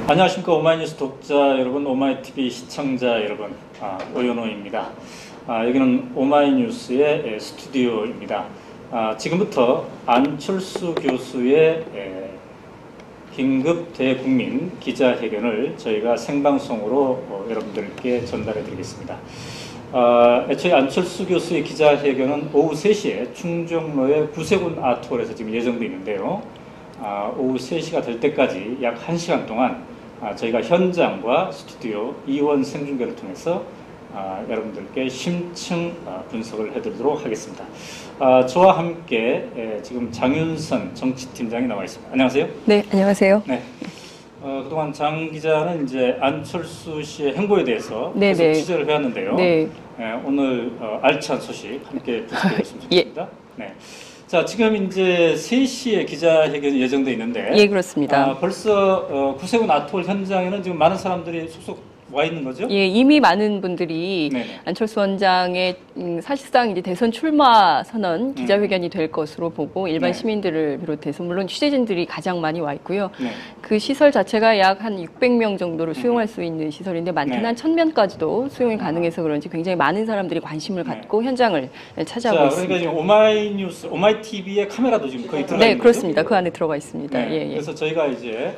안녕하십니까 오마이뉴스 독자 여러분, 오마이TV 시청자 여러분, 오연호입니다. 여기는 오마이뉴스의 스튜디오입니다. 지금부터 안철수 교수의 긴급 대국민 기자회견을 저희가 생방송으로 여러분들께 전달해 드리겠습니다. 애초에 안철수 교수의 기자회견은 오후 3시에 충정로의 구세군 아트홀에서 지금 예정되어 있는데요. 오후 3시가 될 때까지 약 1시간 동안 저희가 현장과 스튜디오 이원 생중계를 통해서 여러분들께 심층 분석을 해드리도록 하겠습니다. 저와 함께 지금 장윤선 정치팀장이 나와 있습니다. 안녕하세요. 네, 안녕하세요. 네. 그동안 장 기자는 이제 안철수 씨의 행보에 대해서 계속 취재를 해왔는데요. 네. 오늘 알찬 소식 함께 분석해 보시면 좋겠습니다. 네. 자, 지금 이제 3시에 기자회견이 예정돼 있는데, 예, 그렇습니다. 벌써 구세군 아트홀 현장에는 지금 많은 사람들이 속속 와 있는 거죠? 예, 이미 많은 분들이 네네. 안철수 원장의 사실상 이제 대선 출마 선언 기자회견이 될 것으로 보고 일반 시민들을 비롯해서 물론 취재진들이 가장 많이 와 있고요. 그 시설 자체가 약 한 600명 정도를 수용할 수 있는 시설인데 많게는 한 1000명까지도 수용이 가능해서 그런지 굉장히 많은 사람들이 관심을 갖고 현장을 찾아오고 있습니다. 그러니까 지금 오마이뉴스, 오마이TV의 카메라도 지금 거의 들어가 있는 거죠? 네, 그렇습니다. 그 안에 들어가 있습니다. 예, 그래서 저희가 이제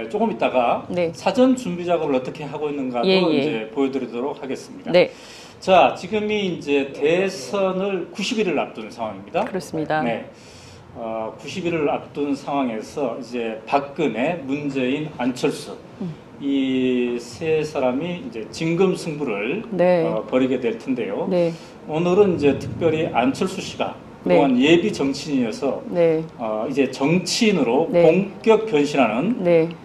조금 있다가 사전 준비 작업을 어떻게 하고 있는가도 이제 보여드리도록 하겠습니다. 네. 자, 지금이 이제 대선을 90일을 앞둔 상황입니다. 그렇습니다. 네. 90일을 앞둔 상황에서 이제 박근혜, 문재인, 안철수 이 세 사람이 이제 진검승부를 벌이게 될 텐데요. 오늘은 이제 특별히 안철수 씨가 그동안 예비 정치인이어서 이제 정치인으로 본격 변신하는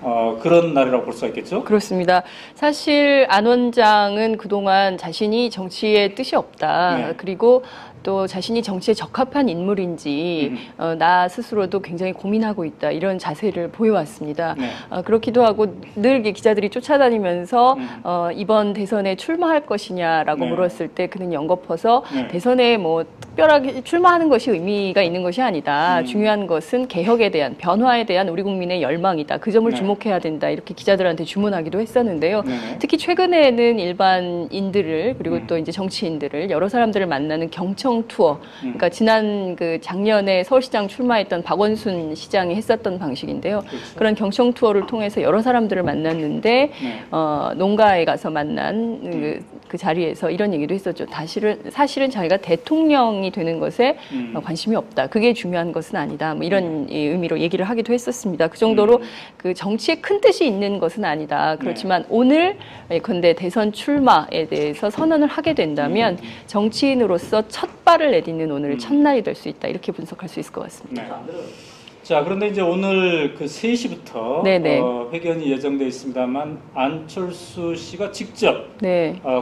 그런 날이라고 볼 수가 있겠죠? 그렇습니다. 사실 안 원장은 그동안 자신이 정치에 뜻이 없다. 그리고 또 자신이 정치에 적합한 인물인지 나 스스로도 굉장히 고민하고 있다. 이런 자세를 보여왔습니다. 그렇기도 하고 늘 기자들이 쫓아다니면서 이번 대선에 출마할 것이냐라고 물었을 때 그는 연거퍼서 대선에 뭐 특별하게 출마하는 것이 의미가 있는 것이 아니다. 중요한 것은 개혁에 대한, 변화에 대한 우리 국민의 열망이다. 그 점을 주목해야 된다. 이렇게 기자들한테 주문하기도 했었는데요. 특히 최근에는 일반인들을 그리고 또 이제 정치인들을 여러 사람들을 만나는 경청 투어. 그러니까 지난 작년에 서울시장 출마했던 박원순 시장이 했었던 방식인데요. 그런 경청 투어를 통해서 여러 사람들을 만났는데 농가에 가서 만난 그 자리에서 이런 얘기도 했었죠. 사실은 자기가 대통령이 되는 것에 관심이 없다. 그게 중요한 것은 아니다. 뭐 이런 의미로 얘기를 하기도 했었습니다. 그 정도로 그 정치에 큰 뜻이 있는 것은 아니다. 그렇지만 오늘 예컨대 대선 출마에 대해서 선언을 하게 된다면 정치인으로서 첫 발을 내딛는 오늘 첫날이 될 수 있다. 이렇게 분석할 수 있을 것 같습니다. 자, 그런데 이제 오늘 그 3시부터 회견이 예정되어 있습니다만 안철수 씨가 직접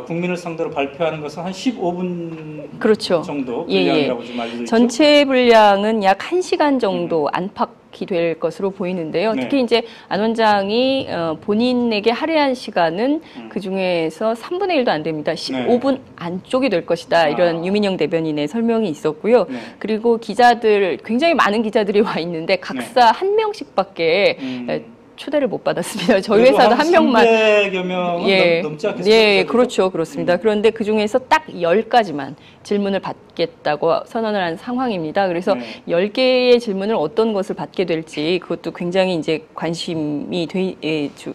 국민을 상대로 발표하는 것은 한 15분 정도 분량이라고 지금 알려져 있죠? 전체 분량은 약 1시간 정도 안팎 될 것으로 보이는데요. 특히 이제 안 원장이 본인에게 할애한 시간은 그 중에서 3분의 1도 안 됩니다. 15분 안쪽이 될 것이다. 이런 유민영 대변인의 설명이 있었고요. 그리고 기자들, 굉장히 많은 기자들이 와 있는데 각사 한 명씩밖에 초대를 못 받았습니다. 저희 회사도 한 명만. 300여 명은 넘지 않겠습니까? 예, 그렇죠. 그렇습니다. 그런데 그 중에서 딱 10가지만 질문을 받겠다고 선언을 한 상황입니다. 그래서 10개의 질문을 어떤 것을 받게 될지 그것도 굉장히 이제 관심이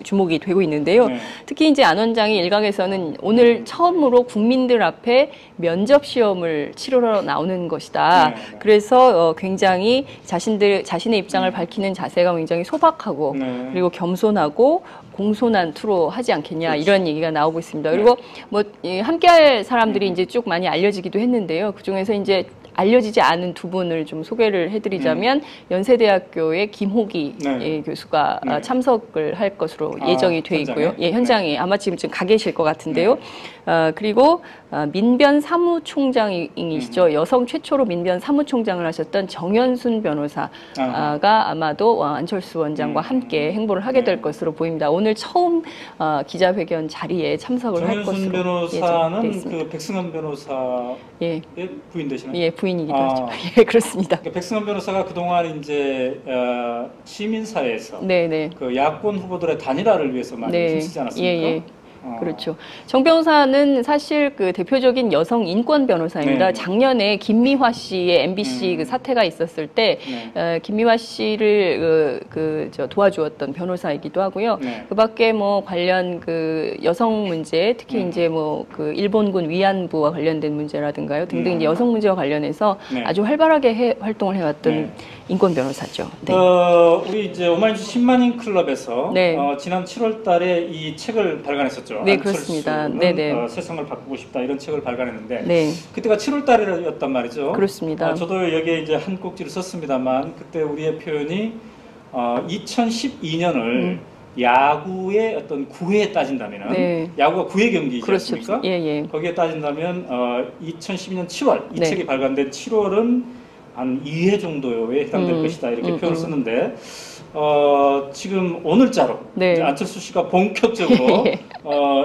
주목이 되고 있는데요. 특히 이제 안 원장이 일각에서는 오늘 처음으로 국민들 앞에 면접 시험을 치르러 나오는 것이다. 그래서 굉장히 자신의 입장을 밝히는 자세가 굉장히 소박하고 그리고 겸손하고 공손한 투로 하지 않겠냐 이런 얘기가 나오고 있습니다. 그리고 뭐 함께할 사람들이 이제 쭉 많이 알려지기도 했는데요. 그 중에서 이제 알려지지 않은 두 분을 좀 소개를 해드리자면 연세대학교의 김호기 교수가 참석을 할 것으로 예정이 돼 있고요. 현장에 아마 지금 가 계실 것 같은데요. 그리고 민변 사무총장이시죠. 여성 최초로 민변 사무총장을 하셨던 정연순 변호사가 아마도 안철수 원장과 함께 행보를 하게 될 것으로 보입니다. 오늘 처음 기자회견 자리에 참석을 할 것으로 정연순 변호사는 그 백승환 변호사의 부인 되시나요? 예, 부인이기도 하죠. 예, 그렇습니다. 그러니까 백승원 변호사가 그동안 이제 시민사회에서 네네. 그 야권 후보들의 단일화를 위해서 많이 네. 힘쓰지 않았습니까? 예, 예. 그렇죠. 정 변호사는 사실 그 대표적인 여성 인권 변호사입니다. 네. 작년에 김미화 씨의 MBC 그 사태가 있었을 때 네. 김미화 씨를 도와주었던 변호사이기도 하고요. 네. 그밖에 뭐 관련 그 여성 문제, 특히 이제 뭐 그 일본군 위안부와 관련된 문제라든가요 등등 이제 여성 문제와 관련해서 네. 아주 활발하게 활동을 해왔던 네. 인권 변호사죠. 네. 우리 이제 오마이뉴스 10만인 클럽에서 네. 지난 7월달에 이 책을 발간했었죠. 네, 그렇습니다. 네네. 세상을 바꾸고 싶다 이런 책을 발간했는데 네. 그때가 7월달이었단 말이죠. 그렇습니다. 저도 여기에 이제 한 꼭지를 썼습니다만 그때 우리의 표현이 2012년을 야구의 어떤 구회에 따진다면은 네. 야구가 구회 경기이지 그렇죠. 않습니까? 예, 예. 거기에 따진다면 2012년 7월 이 네. 책이 발간된 7월은 한 2회 정도에 해당될 것이다 이렇게 표현을 썼는데 지금 오늘자로 네. 이제 안철수 씨가 본격적으로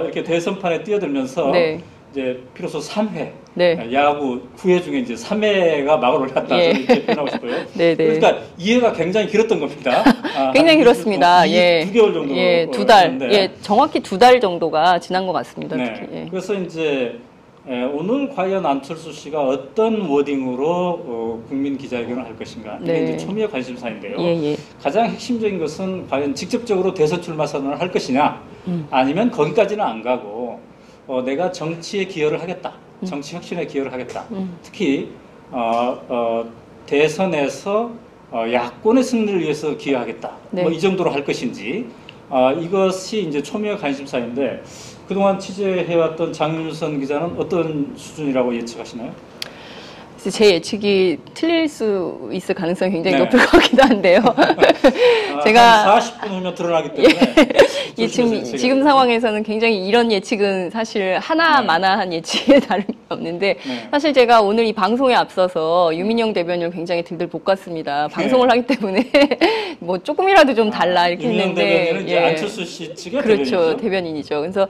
이렇게 대선판에 뛰어들면서 네. 이제 비로소 3회 네. 야구 9회 중에 이제 3회가 막을 올렸다 예. 저는 이렇게 표현하고 싶어요. 네, 네. 그러니까 2회가 굉장히 길었던 겁니다. 굉장히 길었습니다. 예. 2개월 정도. 예, 2달. 예, 정확히 2달 정도가 지난 것 같습니다. 네. 특히. 예. 그래서 이제 오늘 과연 안철수 씨가 어떤 워딩으로 국민 기자회견을 할 것인가 이게 네. 이제 초미의 관심사인데요. 예, 예. 가장 핵심적인 것은 과연 직접적으로 대선 출마 선언을 할 것이냐, 아니면 거기까지는 안 가고 내가 정치에 기여를 하겠다, 정치 혁신에 기여를 하겠다. 특히 대선에서 야권의 승리를 위해서 기여하겠다. 네. 뭐 이 정도로 할 것인지 이것이 이제 초미의 관심사인데. 그동안 취재해왔던 장윤선 기자는 어떤 수준이라고 예측하시나요? 제 예측이 틀릴 수 있을 가능성이 굉장히 네. 높을 것 같기도 한데요. 제가 한 40분 후면 드러나기 때문에 지금 상황에서는 굉장히 이런 예측은 사실 하나마나한 예측에 다름이 없는데 사실 제가 오늘 이 방송에 앞서서 유민영 대변인을 굉장히 들들 볶았습니다. 방송을 하기 때문에 뭐 조금이라도 좀 달라 이렇게 유민영 했는데 대변인은 이제 안철수 씨 측의 그렇죠. 대변인이죠. 그래서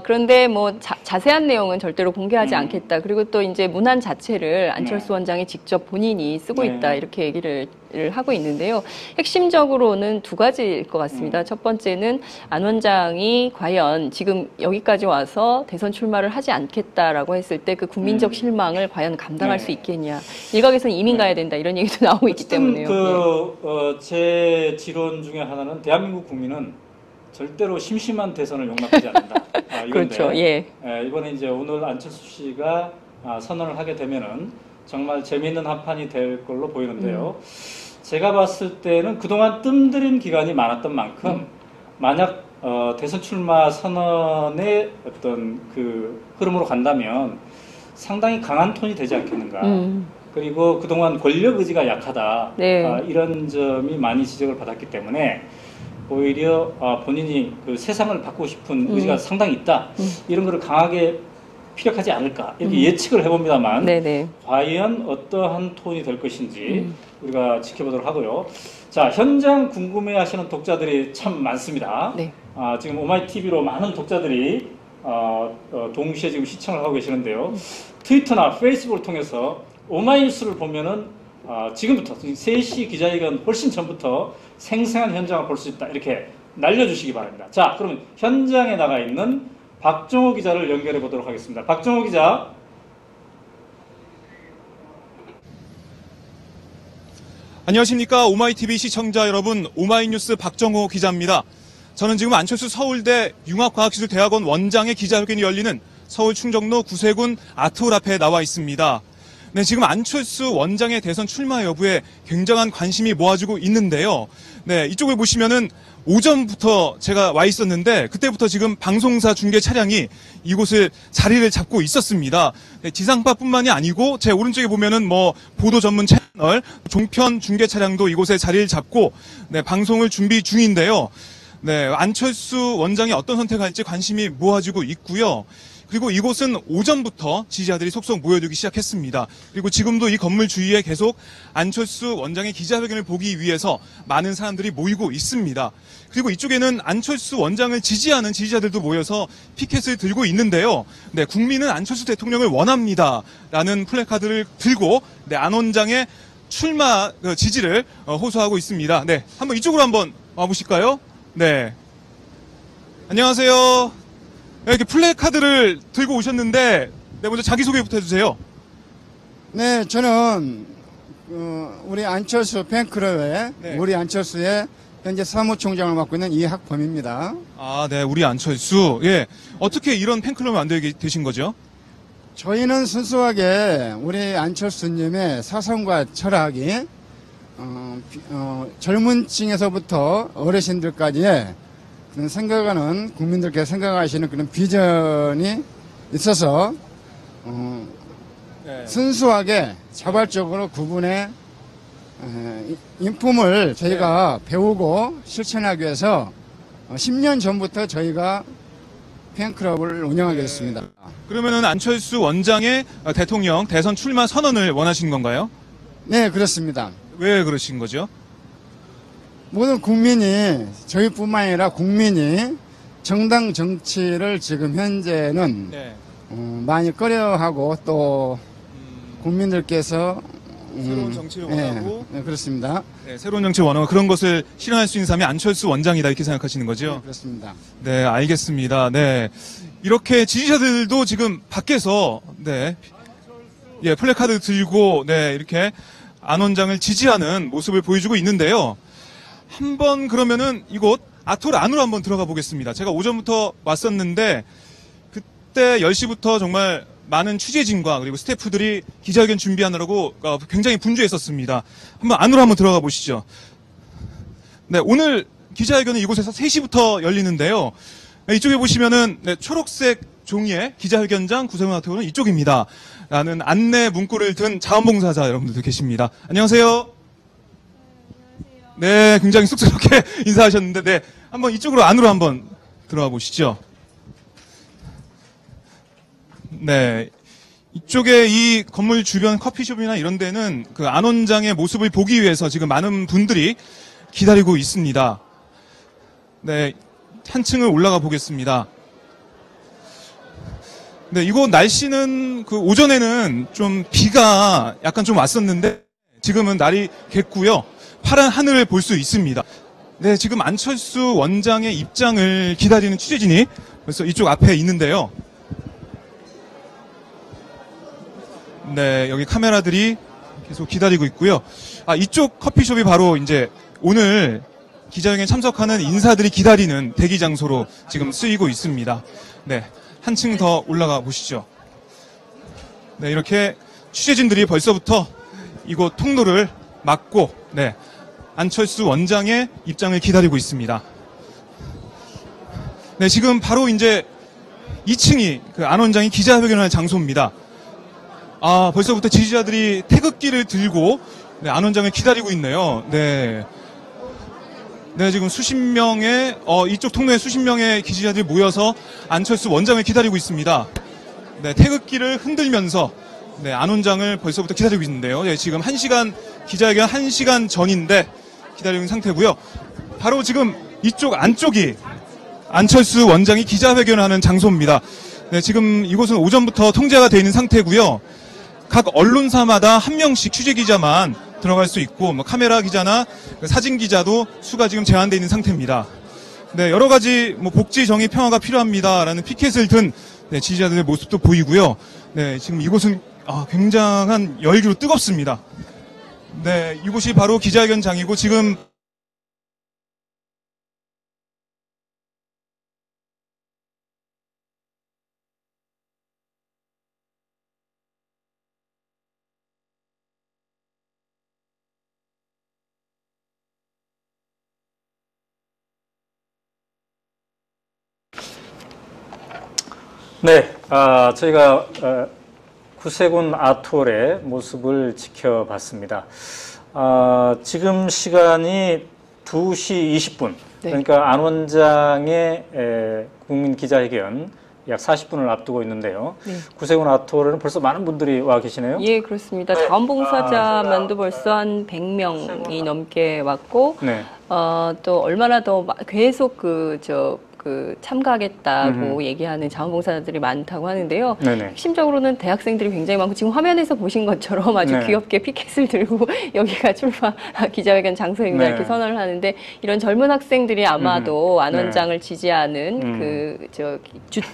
그런데 뭐 자세한 내용은 절대로 공개하지 않겠다. 그리고 또 이제 문안 자체를 안철수 원장이 직접 본인이 쓰고 있다 이렇게 얘기를 하고 있는데요. 핵심적으로는 두 가지일 것 같습니다. 첫 번째는 안 원장이 과연 지금 여기까지 와서 대선 출마를 하지 않겠다라고 했을 때 그 국민적 실망을 과연 감당할 수 있겠냐. 일각에서는 이민 가야 된다 이런 얘기도 나오고 있기 때문에요. 제 지론 중에 하나는 대한민국 국민은 절대로 심심한 대선을 용납하지 않는다. 이건데, 그렇죠. 예. 이번에 이제 오늘 안철수 씨가 선언을 하게 되면은 정말 재미있는 한판이 될 걸로 보이는데요. 제가 봤을 때는 그동안 뜸들인 기간이 많았던 만큼 만약 대선 출마 선언의 어떤 그 흐름으로 간다면 상당히 강한 톤이 되지 않겠는가. 그리고 그동안 권력 의지가 약하다. 네. 이런 점이 많이 지적을 받았기 때문에 오히려 본인이 그 세상을 바꾸고 싶은 의지가 상당히 있다. 이런 거를 강하게 피력하지 않을까 이렇게 예측을 해봅니다만 네네. 과연 어떠한 톤이 될 것인지 우리가 지켜보도록 하고요. 자, 현장 궁금해하시는 독자들이 참 많습니다. 네. 지금 오마이TV로 많은 독자들이 동시에 지금 시청을 하고 계시는데요. 트위터나 페이스북을 통해서 오마이뉴스를 보면은 지금부터 3시 기자회견 훨씬 전부터 생생한 현장을 볼 수 있다 이렇게 날려주시기 바랍니다. 자, 그러면 현장에 나가 있는 박정호 기자를 연결해 보도록 하겠습니다. 박정호 기자. 안녕하십니까. 오마이TV 시청자 여러분, 오마이뉴스 박정호 기자입니다. 저는 지금 안철수 서울대 융합과학기술대학원 원장의 기자회견이 열리는 서울 충정로 구세군 아트홀 앞에 나와 있습니다. 네, 지금 안철수 원장의 대선 출마 여부에 굉장한 관심이 모아지고 있는데요. 네, 이쪽을 보시면은 오전부터 제가 와 있었는데 그때부터 지금 방송사 중계 차량이 이곳을 자리를 잡고 있었습니다. 네, 지상파뿐만이 아니고 제 오른쪽에 보면은 뭐 보도 전문 채널, 종편 중계 차량도 이곳에 자리를 잡고 네, 방송을 준비 중인데요. 네, 안철수 원장이 어떤 선택을 할지 관심이 모아지고 있고요. 그리고 이곳은 오전부터 지지자들이 속속 모여들기 시작했습니다. 그리고 지금도 이 건물 주위에 계속 안철수 원장의 기자회견을 보기 위해서 많은 사람들이 모이고 있습니다. 그리고 이쪽에는 안철수 원장을 지지하는 지지자들도 모여서 피켓을 들고 있는데요. 네, 국민은 안철수 대통령을 원합니다. 라는 플래카드를 들고 네, 안 원장의 출마 지지를 호소하고 있습니다. 네, 한번 이쪽으로 한번 와보실까요? 네. 안녕하세요. 이렇게 플래카드를 들고 오셨는데, 네, 먼저 자기소개부터 해주세요. 네, 저는 우리 안철수 팬클럽의 네. 우리 안철수의 현재 사무총장을 맡고 있는 이학범입니다. 아, 네, 우리 안철수. 예, 어떻게 이런 팬클럽을 만들게 되신 거죠? 저희는 순수하게 우리 안철수님의 사상과 철학이 젊은 층에서부터 어르신들까지의 그런 생각하는 국민들께서 생각하시는 그런 비전이 있어서 네. 순수하게 자발적으로 그분의 인품을 저희가 배우고 실천하기 위해서 10년 전부터 저희가 팬클럽을 운영하게 됐습니다. 그러면은 안철수 원장의 대통령 대선 출마 선언을 원하시는 건가요? 네, 그렇습니다. 왜 그러신 거죠? 모든 국민이 저희뿐만 아니라 국민이 정당 정치를 지금 현재는 네. 많이 꺼려하고 또 국민들께서 새로운 정치를 원하고 네, 그렇습니다. 네, 새로운 정치를 원하고 그런 것을 실현할 수 있는 사람이 안철수 원장이다 이렇게 생각하시는 네, 거죠? 그렇습니다. 네, 알겠습니다. 네, 이렇게 지지자들도 지금 밖에서 네, 예, 플래카드 들고 네 이렇게 안 원장을 지지하는 모습을 보여주고 있는데요. 한번 그러면은 이곳 아톨 안으로 한번 들어가 보겠습니다. 제가 오전부터 왔었는데 그때 10시부터 정말 많은 취재진과 그리고 스태프들이 기자회견 준비하느라고 굉장히 분주했었습니다. 한번 안으로 한번 들어가 보시죠. 네, 오늘 기자회견은 이곳에서 3시부터 열리는데요. 네, 이쪽에 보시면은 네, 초록색 종이에 기자회견장 구세군 아톨은 이쪽입니다. 라는 안내 문구를 든 자원봉사자 여러분들도 계십니다. 안녕하세요. 네, 굉장히 쑥스럽게 인사하셨는데, 네, 한번 이쪽으로 안으로 한번 들어가 보시죠. 네, 이쪽에 이 건물 주변 커피숍이나 이런 데는 그 안 원장의 모습을 보기 위해서 지금 많은 분들이 기다리고 있습니다. 네, 한층을 올라가 보겠습니다. 네, 이곳 날씨는 그 오전에는 좀 비가 약간 좀 왔었는데 지금은 날이 갰고요. 파란 하늘을 볼 수 있습니다. 네, 지금 안철수 원장의 입장을 기다리는 취재진이 벌써 이쪽 앞에 있는데요. 네, 여기 카메라들이 계속 기다리고 있고요. 아, 이쪽 커피숍이 바로 이제 오늘 기자회견에 참석하는 인사들이 기다리는 대기 장소로 지금 쓰이고 있습니다. 네, 한층 더 올라가 보시죠. 네, 이렇게 취재진들이 벌써부터 이곳 통로를 막고, 네, 안철수 원장의 입장을 기다리고 있습니다. 네, 지금 바로 이제 2층이 그 안 원장이 기자회견할 장소입니다. 아, 벌써부터 지지자들이 태극기를 들고 네, 안 원장을 기다리고 있네요. 네. 네, 지금 수십 명의, 이쪽 통로에 수십 명의 지지자들이 모여서 안철수 원장을 기다리고 있습니다. 네, 태극기를 흔들면서, 네, 안 원장을 벌써부터 기다리고 있는데요. 네, 지금 1시간, 기자회견 1시간 전인데 기다리고 있는 상태고요. 바로 지금 이쪽 안쪽이 안철수 원장이 기자회견을 하는 장소입니다. 네, 지금 이곳은 오전부터 통제가 되어 있는 상태고요. 각 언론사마다 한 명씩 취재기자만 들어갈 수 있고, 뭐 카메라 기자나 사진 기자도 수가 지금 제한되어 있는 상태입니다. 네, 여러 가지 뭐 복지, 정의, 평화가 필요합니다라는 피켓을 든 네, 지지자들의 모습도 보이고요. 네, 지금 이곳은 굉장한 열기로 뜨겁습니다. 네, 이곳이 바로 기자회견장이고 지금 네, 저희가 구세군 아톨의 모습을 지켜봤습니다. 지금 시간이 2시 20분, 네. 그러니까 안 원장의 국민 기자회견 약 40분을 앞두고 있는데요. 네. 구세군 아트홀에는 벌써 많은 분들이 와 계시네요. 예, 그렇습니다. 자원봉사자만도 벌써 한 100명이 넘게 왔고, 네. 또 얼마나 더 계속 참가하겠다고 얘기하는 자원봉사자들이 많다고 하는데요. 네네. 핵심적으로는 대학생들이 굉장히 많고 지금 화면에서 보신 것처럼 아주 네. 귀엽게 피켓을 들고 여기가 출마 기자회견 장소입니다. 네. 이렇게 선언을 하는데 이런 젊은 학생들이 아마도 안 네. 원장을 지지하는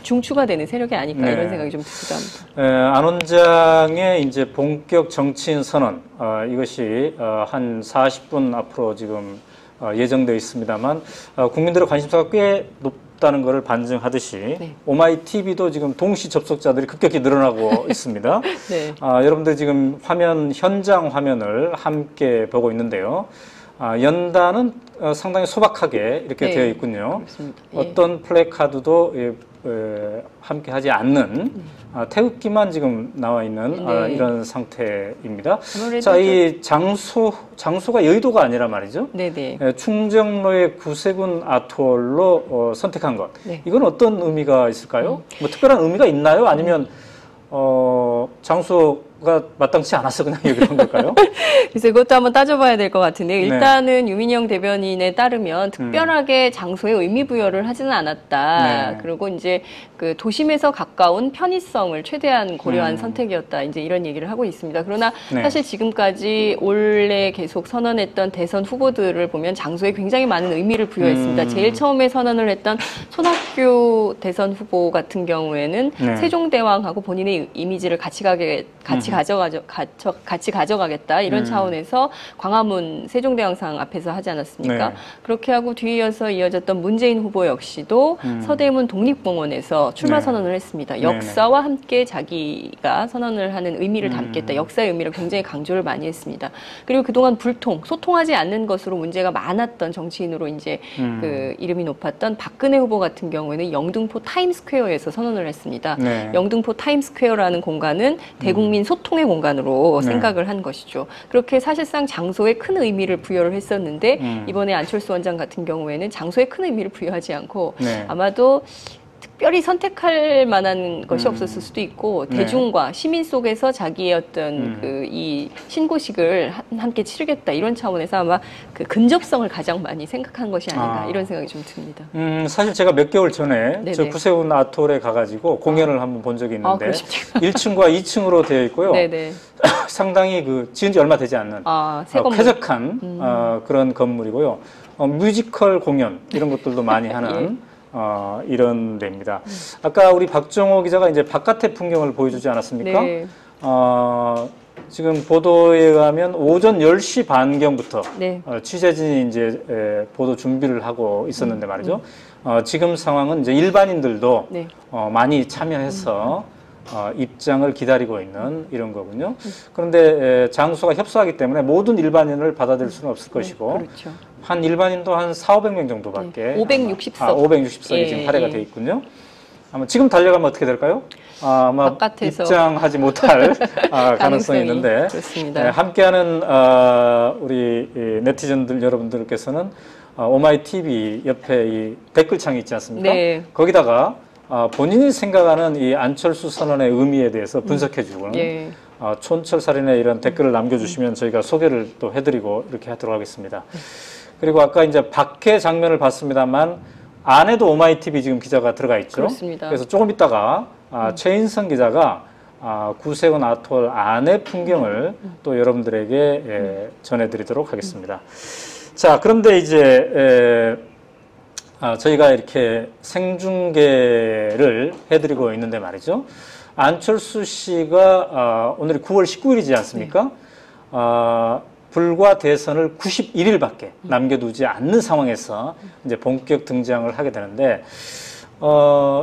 중추가 되는 세력이 아닐까 네. 이런 생각이 좀 들기도 합니다. 안 원장의 이제 본격 정치인 선언 이것이 한 40분 앞으로 지금 예정되어 있습니다만 국민들의 관심사가 꽤 높다는 것을 반증하듯이 네. 오마이TV도 지금 동시 접속자들이 급격히 늘어나고 있습니다. 네. 여러분들 지금 현장 화면을 함께 보고 있는데요. 연단은 상당히 소박하게 이렇게 네. 되어 있군요. 그렇습니다. 예. 어떤 플래카드도 함께 하지 않는 태극기만 지금 나와 있는 네. 이런 상태입니다. 아무래도 자, 이 장소가 여의도가 아니라 말이죠. 네네. 충정로의 구세군 아트홀로 선택한 것. 네. 이건 어떤 의미가 있을까요? 뭐 특별한 의미가 있나요? 아니면 장소가 마땅치 않아서 그냥 여기 한 걸까요? 그래서 이것도 한번 따져봐야 될 것 같은데요. 네. 일단은 유민영 대변인에 따르면 특별하게 장소에 의미 부여를 하지는 않았다. 네. 그리고 이제 그 도심에서 가까운 편의성을 최대한 고려한 선택이었다. 이제 이런 얘기를 하고 있습니다. 그러나 네. 사실 지금까지 올해 계속 선언했던 대선 후보들을 보면 장소에 굉장히 많은 의미를 부여했습니다. 제일 처음에 선언을 했던 손학규 대선 후보 같은 경우에는 네. 세종대왕하고 본인의 이미지를 같이 가져가겠다 이런 차원에서 광화문 세종대왕상 앞에서 하지 않았습니까? 네. 그렇게 하고 뒤이어서 이어졌던 문재인 후보 역시도 서대문 독립공원에서 출마 네. 선언을 했습니다. 네. 역사와 함께 자기가 선언을 하는 의미를 담겠다. 역사의 의미를 굉장히 강조를 많이 했습니다. 그리고 그동안 소통하지 않는 것으로 문제가 많았던 정치인으로 이제 그 이름이 높았던 박근혜 후보 같은 경우에는 영등포 타임스퀘어에서 선언을 했습니다. 네. 영등포 타임스퀘어라는 공간은 대국민 소통의 공간으로 네. 생각을 한 것이죠. 그렇게 사실상 장소에 큰 의미를 부여를 했었는데 이번에 안철수 원장 같은 경우에는 장소에 큰 의미를 부여하지 않고 네. 아마도 특별히 선택할 만한 것이 없었을 수도 있고 네. 대중과 시민 속에서 자기의 어떤 이 신고식을 함께 치르겠다 이런 차원에서 아마 그 근접성을 가장 많이 생각한 것이 아닌가 이런 생각이 좀 듭니다. 사실 제가 몇 개월 전에 네네. 저 구세군 아트홀에 가가지고 공연을 한번 본 적이 있는데 그러십니까? 1층과 2층으로 되어 있고요. 네네. 상당히 지은 지 얼마 되지 않는 새 건물. 쾌적한 그런 건물이고요. 뮤지컬 공연 이런 것들도 많이 하는 이런 데입니다. 아까 우리 박정호 기자가 이제 바깥의 풍경을 보여주지 않았습니까? 네. 지금 보도에 의하면 오전 10시 반경부터 네. 취재진이 이제 보도 준비를 하고 있었는데 말이죠. 지금 상황은 이제 일반인들도 네. 많이 참여해서 입장을 기다리고 있는 이런 거군요. 그런데 장소가 협소하기 때문에 모든 일반인을 받아들일 수는 없을 것이고 그렇죠. 한 일반인도 한 4,500명 정도밖에 560석. 560석이 지금 할애가 돼 있군요. 아마 지금 달려가면 어떻게 될까요? 아마 바깥에서. 입장하지 못할 가능성이 가능성이 있는데 그렇습니다. 함께하는 우리 네티즌들 여러분들께서는 오마이TV 옆에 이 댓글창이 있지 않습니까? 네. 거기다가 본인이 생각하는 이 안철수 선언의 의미에 대해서 분석해주고는 예. 촌철살인의 이런 댓글을 남겨주시면 저희가 소개를 또 해드리고 이렇게 하도록 하겠습니다. 그리고 아까 이제 밖의 장면을 봤습니다만 안에도 오마이TV 지금 기자가 들어가 있죠. 그렇습니다. 그래서 조금 있다가 최인성 기자가 구세군 아트홀 안의 풍경을 또 여러분들에게 전해드리도록 하겠습니다. 자, 그런데 이제 저희가 이렇게 생중계를 해드리고 있는데 말이죠. 안철수 씨가 오늘이 9월 19일이지 않습니까? 불과 대선을 91일밖에 남겨두지 않는 상황에서 이제 본격 등장을 하게 되는데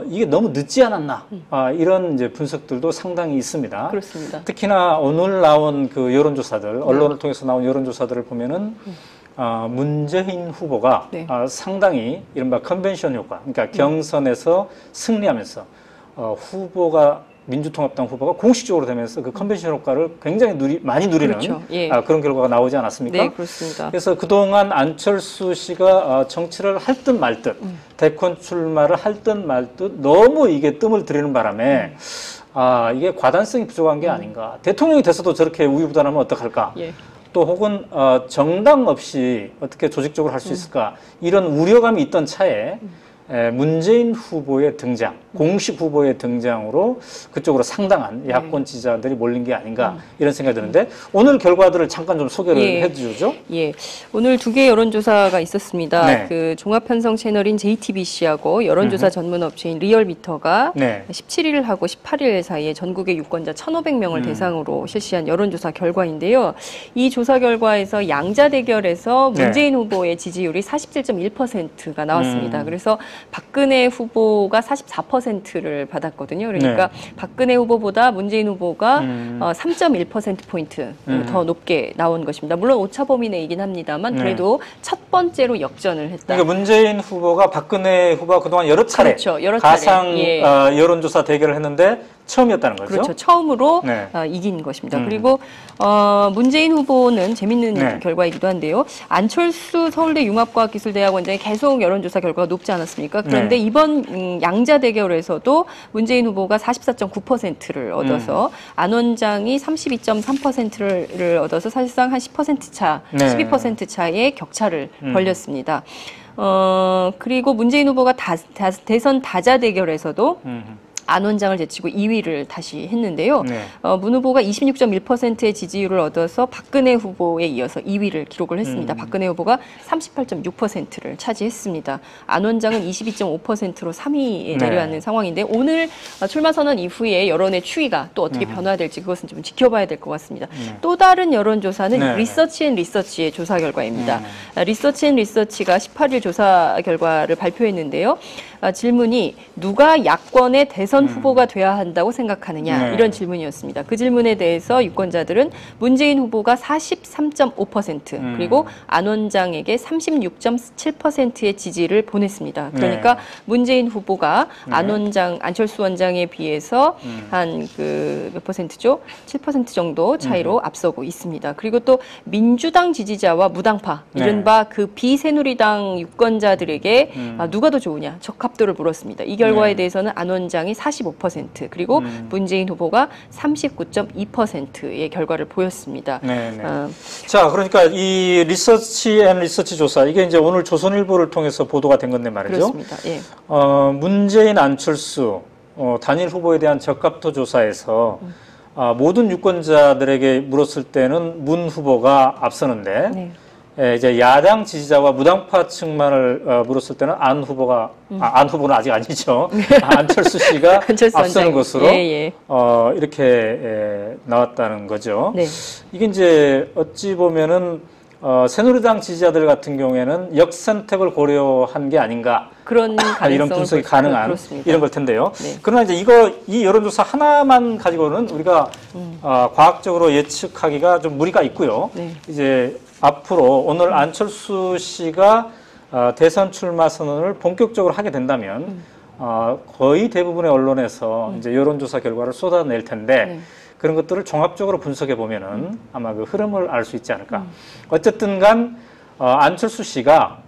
이게 너무 늦지 않았나 이런 이제 분석들도 상당히 있습니다. 그렇습니다. 특히나 오늘 나온 그 여론조사들, 언론을 통해서 나온 여론조사들을 보면은 문재인 후보가 네. 상당히 이른바 컨벤션 효과, 그러니까 경선에서 승리하면서 후보가 민주통합당 후보가 공식적으로 되면서 그 컨벤션 효과를 굉장히 많이 누리는 그렇죠. 예. 그런 결과가 나오지 않았습니까? 네, 그렇습니다. 그래서 그동안 안철수 씨가 정치를 할 듯 말 듯, 대권 출마를 할 듯 말 듯 너무 이게 뜸을 들이는 바람에 이게 과단성이 부족한 게 아닌가. 대통령이 돼서도 저렇게 우유부단하면 어떡할까? 예. 또 혹은 정당 없이 어떻게 조직적으로 할 수 있을까? 이런 우려감이 있던 차에 문재인 후보의 등장, 공식 후보의 등장으로 그쪽으로 상당한 야권 지지자들이 몰린 게 아닌가 이런 생각이 드는데 오늘 결과들을 잠깐 좀 소개를 해주죠. 예, 오늘 2개의 여론조사가 있었습니다. 네. 그 종합편성 채널인 JTBC하고 여론조사 전문 업체인 리얼미터가 네. 17일하고 18일 사이에 전국의 유권자 1,500명을 대상으로 실시한 여론조사 결과인데요. 이 조사 결과에서 양자 대결에서 문재인 후보의 지지율이 47.1%가 나왔습니다. 그래서 박근혜 후보가 44%를 받았거든요. 그러니까 박근혜 후보보다 문재인 후보가 3.1%포인트 더 높게 나온 것입니다. 물론 오차 범위 내이긴 합니다만 그래도 첫 번째로 역전을 했다. 그러니까 문재인 후보가 박근혜 후보가 그동안 여러 차례, 그렇죠. 여러 가상 차례. 여론조사 대결을 했는데 처음이었다는 거죠. 그렇죠. 처음으로 네. 이긴 것입니다. 그리고 문재인 후보는 재밌는 결과이기도 한데요. 안철수 서울대 융합과학기술대학원장이 계속 여론조사 결과가 높지 않았습니까? 그런데 이번 양자 대결에서도 문재인 후보가 44.9%를 얻어서 안 원장이 32.3%를 얻어서 사실상 한 10% 차, 12% 차의 격차를 벌렸습니다. 그리고 문재인 후보가 대선 다자 대결에서도 안 원장을 제치고 2위를 다시 했는데요. 문 후보가 26.1%의 지지율을 얻어서 박근혜 후보에 이어서 2위를 기록을 했습니다. 박근혜 후보가 38.6%를 차지했습니다. 안 원장은 22.5%로 3위에 내려앉는 상황인데 오늘 출마 선언 이후에 여론의 추이가 또 어떻게 변화될지 그것은 좀 지켜봐야 될 것 같습니다. 또 다른 여론조사는 리서치앤리서치의 조사 결과입니다. 리서치앤리서치가 18일 조사 결과를 발표했는데요. 질문이 누가 야권의 대선 후보가 돼야 한다고 생각하느냐 이런 질문이었습니다. 그 질문에 대해서 유권자들은 문재인 후보가 43.5% 그리고 안 원장에게 36.7%의 지지를 보냈습니다. 그러니까 문재인 후보가 안 원장, 안철수 원장에 비해서 한 몇 퍼센트죠? 7% 정도 차이로 앞서고 있습니다. 그리고 또 민주당 지지자와 무당파, 이른바 그 비새누리당 유권자들에게 누가 더 좋으냐 적합도를 물었습니다. 이 결과에 대해서는 안 원장이 45% 그리고 문재인 후보가 39.2%의 결과를 보였습니다. 자, 그러니까 이 리서치 조사 이게 이제 오늘 조선일보를 통해서 보도가 된 건데 말이죠. 그렇습니다. 예. 문재인 안철수 단일 후보에 대한 적합도 조사에서 모든 유권자들에게 물었을 때는 문 후보가 앞서는데 이제 야당 지지자와 무당파 측만을 물었을 때는 안 후보가 안 후보는 아직 아니죠. 안철수 씨가 앞서는 것으로 이렇게 나왔다는 거죠. 이게 이제 어찌 보면은 새누리당 지지자들 같은 경우에는 역선택을 고려한 게 아닌가. 그런 이런 분석이 가능한 그렇습니다. 이런 걸 텐데요. 그러나 이제 이 여론조사 하나만 가지고는 우리가 과학적으로 예측하기가 좀 무리가 있고요. 이제 앞으로 오늘 안철수 씨가 대선 출마 선언을 본격적으로 하게 된다면 거의 대부분의 언론에서 이제 여론조사 결과를 쏟아낼 텐데 그런 것들을 종합적으로 분석해 보면은 아마 그 흐름을 알 수 있지 않을까. 어쨌든 간 안철수 씨가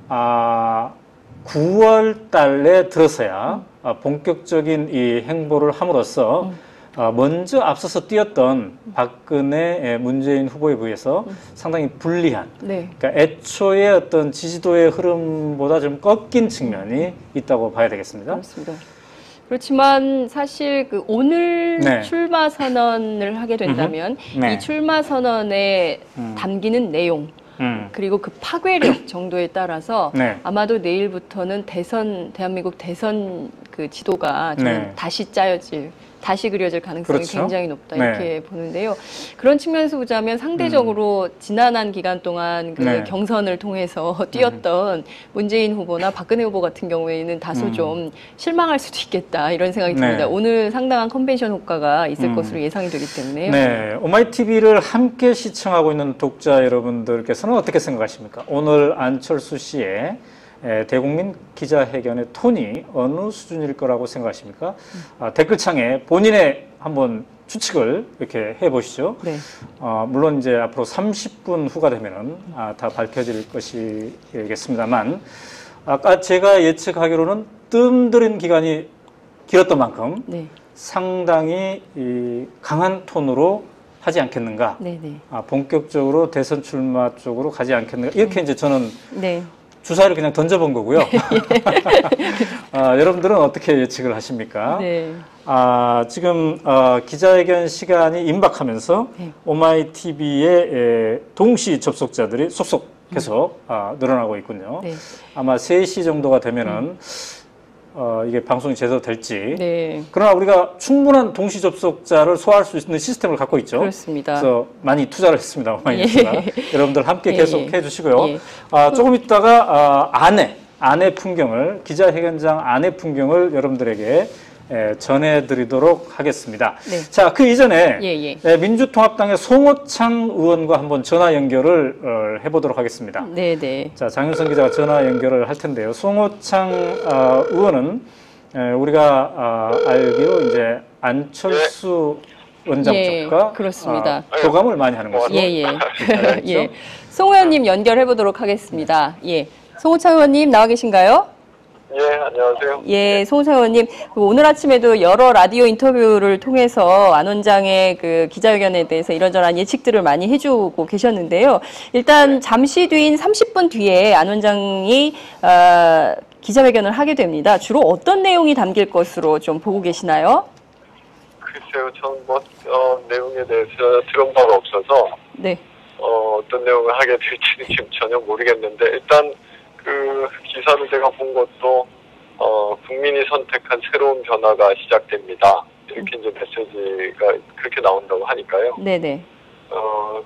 9월 달에 들어서야 본격적인 이 행보를 함으로써 먼저 앞서서 뛰었던 박근혜, 문재인 후보에 비해서 상당히 불리한, 그러니까 애초에 어떤 지지도의 흐름보다 좀 꺾인 측면이 있다고 봐야 되겠습니다. 그렇습니다. 그렇지만 사실 그 오늘 출마 선언을 하게 된다면 이 출마 선언에 담기는 내용 그리고 그 파괴력 정도에 따라서 아마도 내일부터는 대한민국 대선 그 지도가 저는 다시 그려질 가능성이 굉장히 높다 이렇게 보는데요. 그런 측면에서 보자면 상대적으로 지난한 기간 동안 그 경선을 통해서 뛰었던 문재인 후보나 박근혜 후보 같은 경우에는 다소 좀 실망할 수도 있겠다 이런 생각이 듭니다. 오늘 상당한 컨벤션 효과가 있을 것으로 예상이 되기 때문에요. 오마이TV를 함께 시청하고 있는 독자 여러분들께서는 어떻게 생각하십니까? 오늘 안철수 씨의 대국민 기자회견의 톤이 어느 수준일 거라고 생각하십니까? 댓글창에 본인의 한번 추측을 이렇게 해보시죠. 네. 물론 이제 앞으로 30분 후가 되면은 다 밝혀질 것이겠습니다만, 아까 제가 예측하기로는 뜸들인 기간이 길었던 만큼 네. 상당히 강한 톤으로 하지 않겠는가? 네네. 본격적으로 대선 출마 쪽으로 가지 않겠는가? 이렇게 이제 저는 네. 주사를 그냥 던져본 거고요. 여러분들은 어떻게 예측을 하십니까? 네. 지금 기자회견 시간이 임박하면서 네. 오마이TV의 동시 접속자들이 계속 늘어나고 있군요. 네. 아마 3시 정도가 되면은 이게 방송이 제대로 될지. 네. 그러나 우리가 충분한 동시 접속자를 소화할 수 있는 시스템을 갖고 있죠. 그렇습니다. 그래서 많이 투자를 했습니다. 오마이뉴스가. 여러분들 함께 계속 해주시고요. 예. 조금 있다가 안의 풍경을, 기자회견장 안의 풍경을 여러분들에게 전해드리도록 하겠습니다. 네. 자, 그 이전에 민주통합당의 송호창 의원과 한번 전화 연결을 해보도록 하겠습니다. 네네. 자, 장윤선 기자가 전화 연결을 할 텐데요. 송호창 의원은 우리가 알기로 이제 안철수 원장 쪽과 그렇습니다. 교감을 많이 하는 것으로. 예. 송 의원님 연결해 보도록 하겠습니다. 예. 송호창 의원님 나와 계신가요? 예, 안녕하세요. 예, 송호창 의원님, 오늘 아침에도 여러 라디오 인터뷰를 통해서 안 원장의 그 기자회견에 대해서 이런저런 예측들을 많이 해주고 계셨는데요. 일단 잠시 뒤인 30분 뒤에 안 원장이 기자회견을 하게 됩니다. 주로 어떤 내용이 담길 것으로 좀 보고 계시나요? 글쎄요, 전 내용에 대해서 들은 바가 없어서 네. 어떤 내용을 하게 될지는 지금 전혀 모르겠는데, 일단 그 기사를 제가 본 것도 국민이 선택한 새로운 변화가 시작됩니다. 이렇게 이제 메시지가 그렇게 나온다고 하니까요. 네네.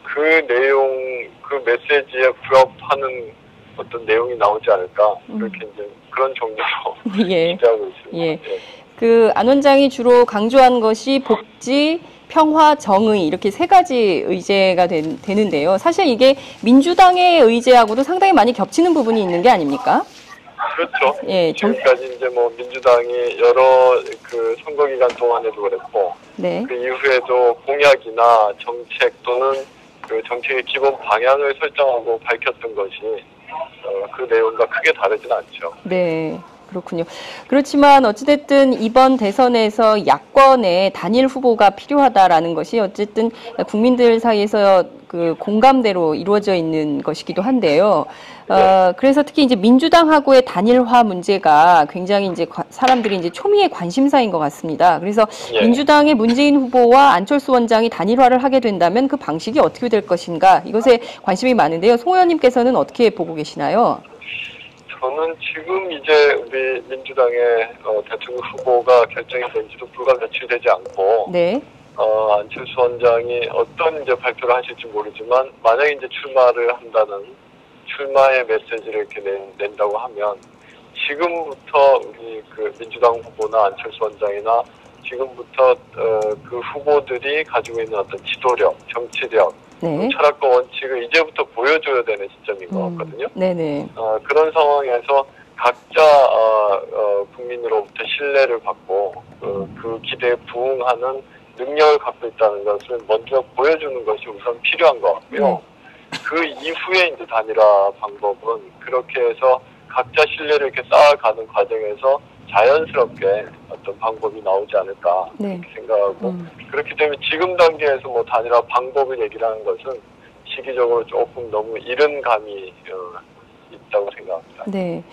그 내용, 그 메시지에 부합하는 어떤 내용이 나오지 않을까. 그렇게 이제 그런 정도로 기대하고 있습니다. 예. 그 안 원장이 주로 강조한 것이 복지, 평화, 정의 이렇게 세 가지 의제가 되는데요. 사실 이게 민주당의 의제하고도 상당히 많이 겹치는 부분이 있는 게 아닙니까? 그렇죠. 예, 지금까지 이제 뭐 민주당이 여러 그 선거 기간 동안에도 그랬고, 네. 그 이후에도 공약이나 정책 또는 그 정책의 기본 방향을 설정하고 밝혔던 것이 그 내용과 크게 다르진 않죠. 네. 그렇군요. 그렇지만 어찌됐든 이번 대선에서 야권의 단일 후보가 필요하다라는 것이 어쨌든 국민들 사이에서 그 공감대로 이루어져 있는 것이기도 한데요. 그래서 특히 이제 민주당하고의 단일화 문제가 굉장히 이제 사람들이 이제 초미의 관심사인 것 같습니다. 그래서 민주당의 문재인 후보와 안철수 원장이 단일화를 하게 된다면 그 방식이 어떻게 될 것인가 이것에 관심이 많은데요. 송 의원님께서는 어떻게 보고 계시나요? 저는 지금 이제 우리 민주당의 대통령 후보가 결정이 된 지도 불과 며칠 되지 않고, 네. 안철수 원장이 어떤 이제 발표를 하실지 모르지만, 만약에 이제 출마를 한다는 출마의 메시지를 이렇게 낸다고 하면, 지금부터 우리 그 민주당 후보나 안철수 원장이나 지금부터 그 후보들이 가지고 있는 어떤 지도력, 정치력, 네. 철학과 원칙을 이제부터 보여줘야 되는 시점인 것 같거든요. 네네. 그런 상황에서 각자 국민으로부터 신뢰를 받고 그 기대에 부응하는 능력을 갖고 있다는 것을 먼저 보여주는 것이 우선 필요한 것 같고요. 그 이후에 이제 단일화 방법은 그렇게 해서 각자 신뢰를 이렇게 쌓아가는 과정에서 자연스럽게 어떤 방법이 나오지 않을까 이렇게 생각하고, 그렇기 때문에 지금 단계에서 뭐 단일화 방법을 얘기를 하는 것은 시기적으로 조금 너무 이른 감이 있다고 생각합니다. 네.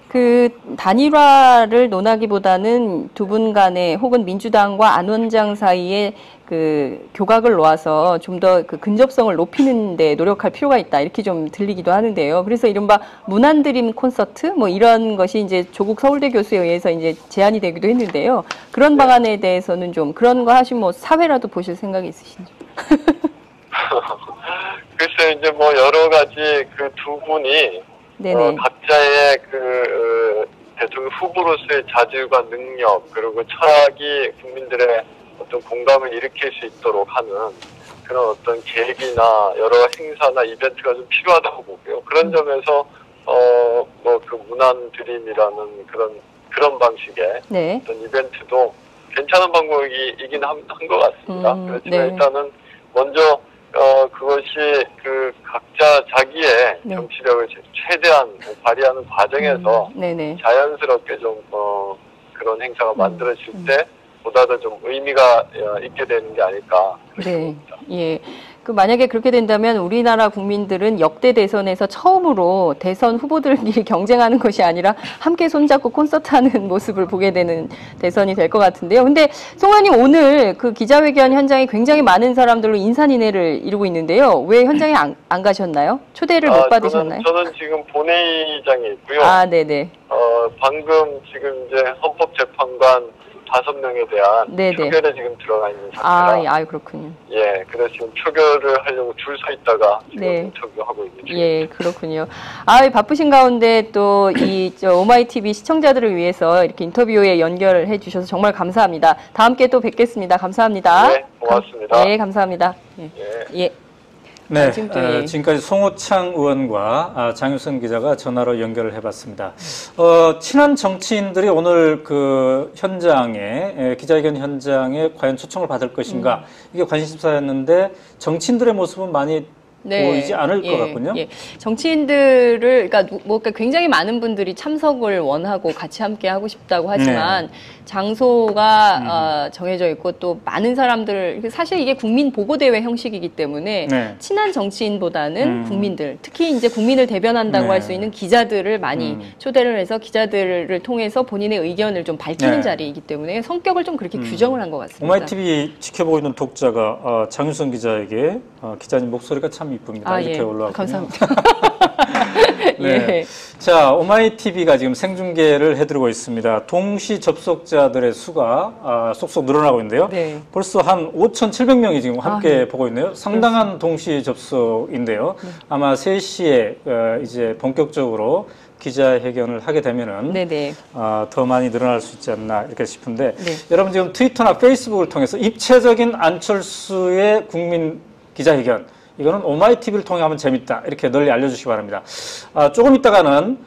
그 단일화를 논하기보다는 두 분 간에 혹은 민주당과 안 원장 사이에 그 교각을 놓아서 좀 더 그 근접성을 높이는 데 노력할 필요가 있다 이렇게 좀 들리기도 하는데요. 그래서 이른바 문안드림 콘서트 뭐 이런 것이 이제 조국 서울대 교수에 의해서 이제 제안이 되기도 했는데요. 그런 방안에 대해서는 좀 그런 거 하시면 뭐 사회라도 보실 생각이 있으신지? 글쎄 이제 뭐 여러 가지 그 두 분이 각자의 그 대통령 후보로서의 자질과 능력 그리고 철학이 국민들의 어떤 공감을 일으킬 수 있도록 하는 그런 어떤 계기나 여러 행사나 이벤트가 좀 필요하다고 보고요. 그런 점에서 뭐 그 문안 드림이라는 그런 방식의 네. 어떤 이벤트도 괜찮은 방법이긴 한 것 같습니다. 그렇지만 네. 일단은 먼저 그것이 그 각자 자기의 네. 정치력을 최대한 발휘하는 과정에서 네네. 자연스럽게 좀 그런 행사가 만들어질 때 보다 더 좀 의미가 있게 되는 게 아닐까. 네. 예. 그 만약에 그렇게 된다면 우리나라 국민들은 역대 대선에서 처음으로 대선 후보들끼리 경쟁하는 것이 아니라 함께 손잡고 콘서트하는 모습을 보게 되는 대선이 될 것 같은데요. 근데 송 의원님 오늘 그 기자회견 현장에 굉장히 많은 사람들로 인산인해를 이루고 있는데요. 왜 현장에 안 가셨나요? 초대를 못 받으셨나요? 저는 지금 본회의장에 있고요. 아, 네네. 방금 지금 이제 헌법재판관 5명에 대한 네네. 표결에 지금 들어가 있는 상태라. 아, 그렇군요. 예, 그래서 지금 표결을 하려고 줄 서 있다가 지금 네. 인터뷰하고 있는 중입니다. 예, 그렇군요. 아, 바쁘신 가운데 또 오마이TV 시청자들을 위해서 이렇게 인터뷰에 연결해 주셔서 정말 감사합니다. 다 함께 또 뵙겠습니다. 감사합니다. 네, 고맙습니다. 네, 감사합니다. 예. 예. 예. 네, 지금 지금까지 송호창 의원과 장유선 기자가 전화로 연결을 해봤습니다. 친한 정치인들이 오늘 그 현장에 기자회견 현장에 과연 초청을 받을 것인가 이게 관심사였는데 정치인들의 모습은 많이 보이지 않을 것 같군요. 예. 정치인들을 그러니까 굉장히 많은 분들이 참석을 원하고 같이 함께 하고 싶다고 하지만 장소가 정해져 있고 또 많은 사람들 사실 이게 국민 보고 대회 형식이기 때문에 친한 정치인보다는 국민들 특히 이제 국민을 대변한다고 할 수 있는 기자들을 많이 초대를 해서 기자들을 통해서 본인의 의견을 좀 밝히는 자리이기 때문에 성격을 좀 그렇게 규정을 한 것 같습니다. 오마이TV 지켜보고 있는 독자가 장유선 기자에게 기자님 목소리가 참 이쁩니다. 이렇게 올라왔군요. 감사합니다. 네. 예. 자, 오마이TV가 지금 생중계를 해드리고 있습니다. 동시 접속자들의 수가 쏙쏙 늘어나고 있는데요. 네. 벌써 한 5,700명이 지금 함께 보고 있네요. 상당한 동시 접속인데요. 아마 3시에 이제 본격적으로 기자회견을 하게 되면은 더 많이 늘어날 수 있지 않나 이렇게 싶은데 여러분 지금 트위터나 페이스북을 통해서 입체적인 안철수의 국민 기자회견 이거는 오마이TV를 통해 하면 재밌다 이렇게 널리 알려주시기 바랍니다. 조금 있다가는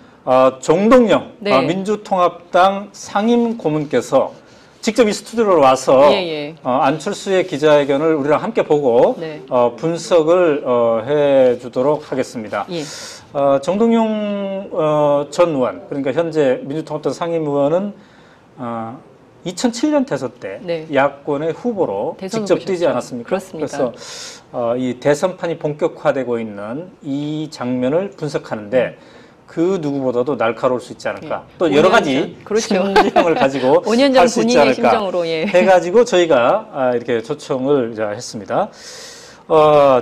정동영 민주통합당 상임 고문께서 직접 이 스튜디오로 와서 안철수의 기자회견을 우리랑 함께 보고 분석을 해주도록 하겠습니다. 정동영 전 의원 그러니까 현재 민주통합당 상임 의원은 2007년 대선 때 야권의 후보로 직접 뛰지 않았습니까? 그렇습니다. 그래서 이 대선판이 본격화되고 있는 이 장면을 분석하는데 그 누구보다도 날카로울 수 있지 않을까. 또 여러 가지 심정을 가지고 5년 전 본인의 심정으로 해가지고 저희가 이렇게 초청을 했습니다.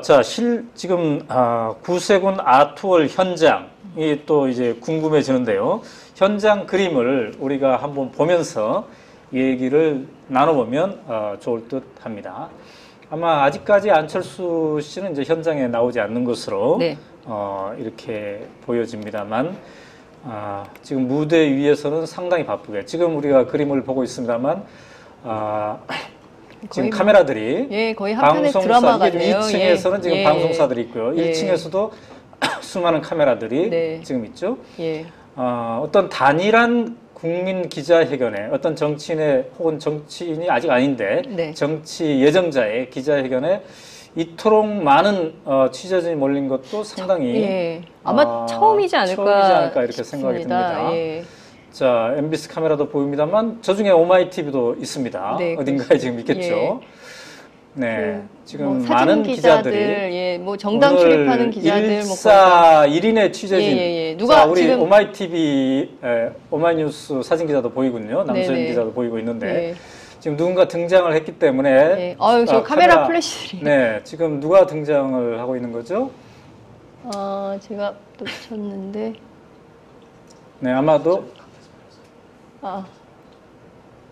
자, 지금 구세군 아트월 현장이 또 이제 궁금해지는데요. 현장 그림을 우리가 한번 보면서 얘기를 나눠보면 좋을 듯 합니다. 아마 아직까지 안철수 씨는 이제 현장에 나오지 않는 것으로 이렇게 보여집니다만 지금 무대 위에서는 상당히 바쁘게 지금 우리가 그림을 보고 있습니다만 지금 카메라들이 거의 한 편의 드라마가 돼요. 2층에서는 지금 방송사들이 있고요. 1층에서도 수많은 카메라들이 지금 있죠. 어떤 단일한 국민 기자회견에 어떤 정치인의 혹은 정치인이 아직 아닌데 정치 예정자의 기자회견에 이토록 많은 취재진이 몰린 것도 상당히 아마 처음이지 않을까 이렇게 생각이 듭니다. 자, MBC 카메라도 보입니다만 저 중에 오마이TV도 있습니다. 어딘가에 지금 있겠죠. 지금 많은 기자들이 뭐 정당 출입하는 기자들 1인의 취재진 누가 우리 지금 오마이TV 오마이뉴스 사진 기자도 보이군요. 남소연 기자도 보이고 있는데 지금 누군가 등장을 했기 때문에 저 카메라 플래시들이 지금 누가 등장을 하고 있는 거죠? 제가 놓쳤는데 아마도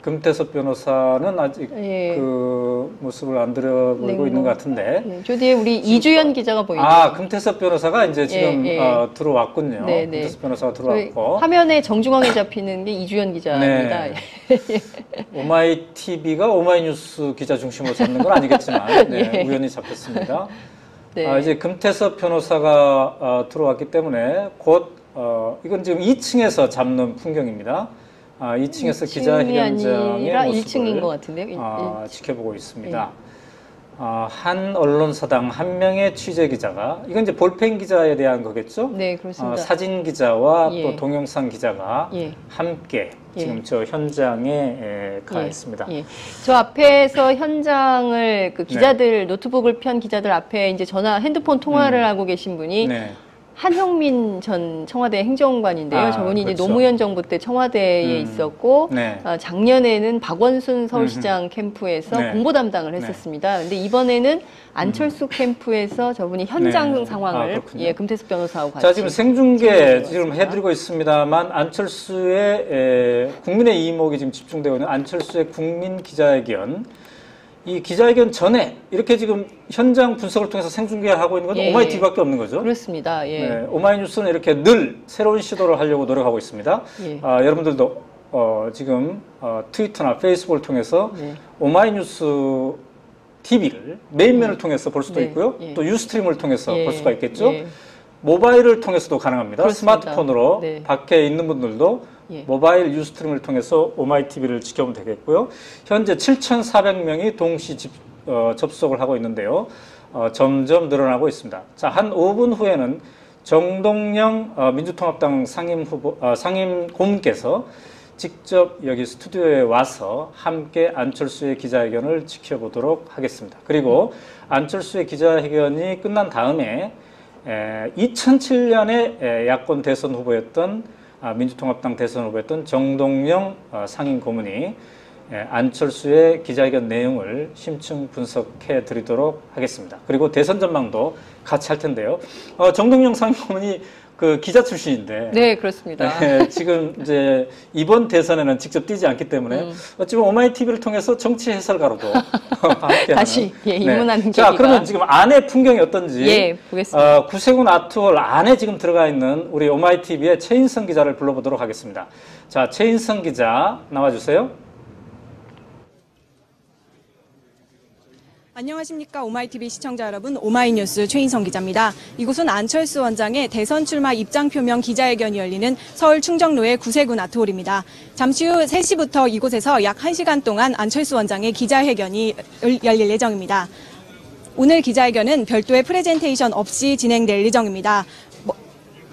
금태섭 변호사는 아직 그 모습을 안 들어보이고 있는 것 같은데. 저 뒤에 우리 이주연 기자가 보이네요. 금태섭 변호사가 이제 지금 들어왔군요. 금태섭 변호사가 들어왔고. 화면에 정중앙에 잡히는 게 이주연 기자입니다. 오마이TV가 오마이뉴스 기자 중심으로 잡는 건 아니겠지만 우연히 잡혔습니다. 이제 금태섭 변호사가 들어왔기 때문에 곧 이건 지금 2층에서 잡는 풍경입니다. 2층에서 기자회견장의 아니라 모습을 1층인 것 같은데요. 지켜보고 있습니다. 한 언론사당 한 명의 취재 기자가, 이건 이제 볼펜 기자에 대한 거겠죠? 네, 그렇습니다. 사진 기자와 예. 또 동영상 기자가 예. 함께 지금 예. 저 현장에 가 있습니다. 예. 저 앞에서 현장을 그 기자들 노트북을 편 기자들 앞에 이제 핸드폰 통화를 하고 계신 분이 네. 한형민 전 청와대 행정관인데요. 저분이 그렇죠. 이제 노무현 정부 때 청와대에 있었고 네. 작년에는 박원순 서울시장 캠프에서 네. 공보 담당을 했었습니다. 근데 이번에는 안철수 캠프에서 저분이 현장 네. 상황을 그렇군요. 금태섭 변호사하고 같이 자, 지금 생중계 지금 해드리고 있습니다만 안철수의 국민의 이목이 지금 집중되고 있는 안철수의 국민 기자회견. 이 기자회견 전에 이렇게 지금 현장 분석을 통해서 생중계하고 있는 건 예. 오마이TV밖에 없는 거죠. 그렇습니다. 예. 네, 오마이뉴스는 이렇게 늘 새로운 시도를 하려고 노력하고 있습니다. 예. 여러분들도 지금 트위터나 페이스북을 통해서 네. 오마이뉴스 TV를 메인면을 통해서 볼 수도 네. 있고요. 예. 또 유스트림을 통해서 예. 볼 수가 있겠죠. 예. 모바일을 통해서도 가능합니다. 그렇습니다. 스마트폰으로 네. 밖에 있는 분들도 예. 모바일 유스트림을 통해서 오마이TV를 지켜보면 되겠고요. 현재 7,400명이 동시 접속을 하고 있는데요. 점점 늘어나고 있습니다. 자, 한 5분 후에는 정동영 민주통합당 상임 고문께서 직접 여기 스튜디오에 와서 함께 안철수의 기자회견을 지켜보도록 하겠습니다. 그리고 안철수의 기자회견이 끝난 다음에 2007년에 야권 대선 후보였던 민주통합당 대선 후보였던 정동영 상임 고문이 안철수의 기자회견 내용을 심층 분석해 드리도록 하겠습니다. 그리고 대선 전망도 같이 할 텐데요. 정동영 상임 고문이 그 기자 출신인데. 네, 그렇습니다. 지금 이제 이번 대선에는 직접 뛰지 않기 때문에 어찌 보면 오마이TV를 통해서 정치 해설가로도 함께하는. 다시 입문하는 계기가. 자, 그러면 지금 안에 풍경이 어떤지. 예, 보겠습니다. 구세군 아트홀 안에 지금 들어가 있는 우리 오마이TV의 최인성 기자를 불러보도록 하겠습니다. 자, 최인성 기자 나와주세요. 안녕하십니까. 오마이TV 시청자 여러분, 오마이뉴스 최인성 기자입니다. 이곳은 안철수 원장의 대선 출마 입장 표명 기자회견이 열리는 서울 충정로의 구세군 아트홀입니다. 잠시 후 3시부터 이곳에서 약 1시간 동안 안철수 원장의 기자회견이 열릴 예정입니다. 오늘 기자회견은 별도의 프레젠테이션 없이 진행될 예정입니다.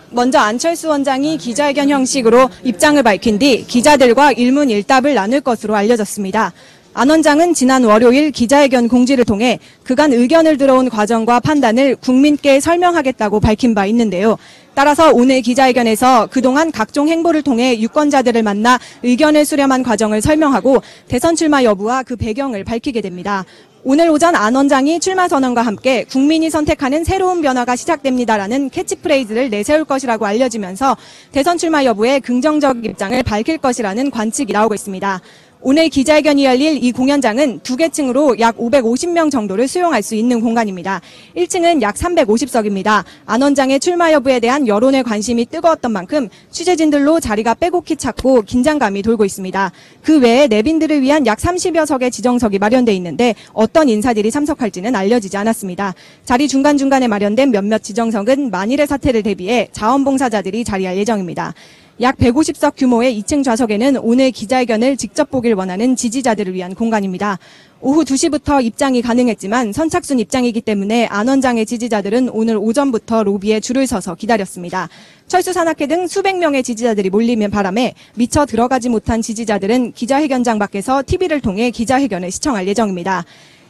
먼저 안철수 원장이 기자회견 형식으로 입장을 밝힌 뒤 기자들과 일문일답을 나눌 것으로 알려졌습니다. 안 원장은 지난 월요일 기자회견 공지를 통해 그간 의견을 들어온 과정과 판단을 국민께 설명하겠다고 밝힌 바 있는데요. 따라서 오늘 기자회견에서 그동안 각종 행보를 통해 유권자들을 만나 의견을 수렴한 과정을 설명하고 대선 출마 여부와 그 배경을 밝히게 됩니다. 오늘 오전 안 원장이 출마 선언과 함께 국민이 선택하는 새로운 변화가 시작됩니다라는 캐치프레이즈를 내세울 것이라고 알려지면서 대선 출마 여부에 긍정적 입장을 밝힐 것이라는 관측이 나오고 있습니다. 오늘 기자회견이 열릴 이 공연장은 2개 층으로 약 550명 정도를 수용할 수 있는 공간입니다. 1층은 약 350석입니다. 안 원장의 출마 여부에 대한 여론의 관심이 뜨거웠던 만큼 취재진들로 자리가 빼곡히 찼고 긴장감이 돌고 있습니다. 그 외에 내빈들을 위한 약 30여 석의 지정석이 마련돼 있는데 어떤 인사들이 참석할지는 알려지지 않았습니다. 자리 중간중간에 마련된 몇몇 지정석은 만일의 사태를 대비해 자원봉사자들이 자리할 예정입니다. 약 150석 규모의 2층 좌석에는 오늘 기자회견을 직접 보길 원하는 지지자들을 위한 공간입니다. 오후 2시부터 입장이 가능했지만 선착순 입장이기 때문에 안 원장의 지지자들은 오늘 오전부터 로비에 줄을 서서 기다렸습니다. 철수 산악회 등 수백 명의 지지자들이 몰리는 바람에 미처 들어가지 못한 지지자들은 기자회견장 밖에서 TV를 통해 기자회견을 시청할 예정입니다.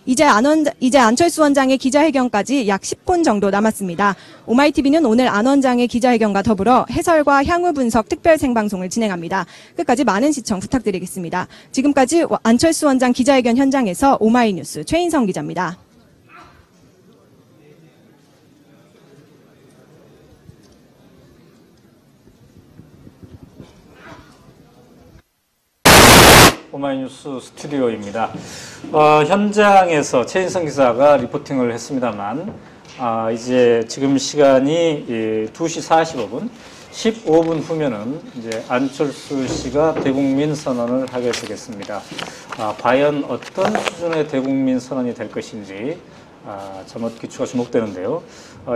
이제 안철수 원장의 기자회견까지 약 10분 정도 남았습니다. 오마이TV는 오늘 안 원장의 기자회견과 더불어 해설과 향후 분석 특별 생방송을 진행합니다. 끝까지 많은 시청 부탁드리겠습니다. 지금까지 안철수 원장 기자회견 현장에서 오마이뉴스 최인성 기자입니다. 오마이뉴스 스튜디오입니다. 현장에서 최인성 기자가 리포팅을 했습니다만 이제 지금 시간이 2시 45분, 15분 후면은 이제 안철수 씨가 대국민 선언을 하게 되겠습니다. 과연 어떤 수준의 대국민 선언이 될 것인지 잘못 기추가 주목되는데요.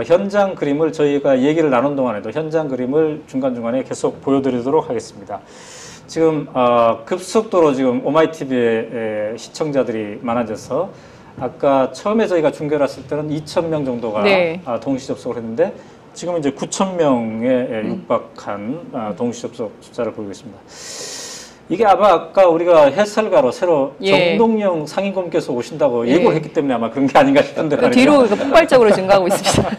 현장 그림을 저희가 얘기를 나눈 동안에도 현장 그림을 중간중간에 계속 보여드리도록 하겠습니다. 지금 급속도로 지금 오마이TV의 시청자들이 많아져서 아까 처음에 저희가 중계를 했을 때는 2,000명 정도가 네. 동시 접속을 했는데 지금 이제 9,000명에 육박한 동시 접속 숫자를 보이고 있습니다. 이게 아마 아까 우리가 해설가로 새로 예. 정동영 상임고문께서 오신다고 예. 예고를 했기 때문에 아마 그런 게 아닌가 싶은데 그 뒤로 폭발적으로 증가하고 있습니다.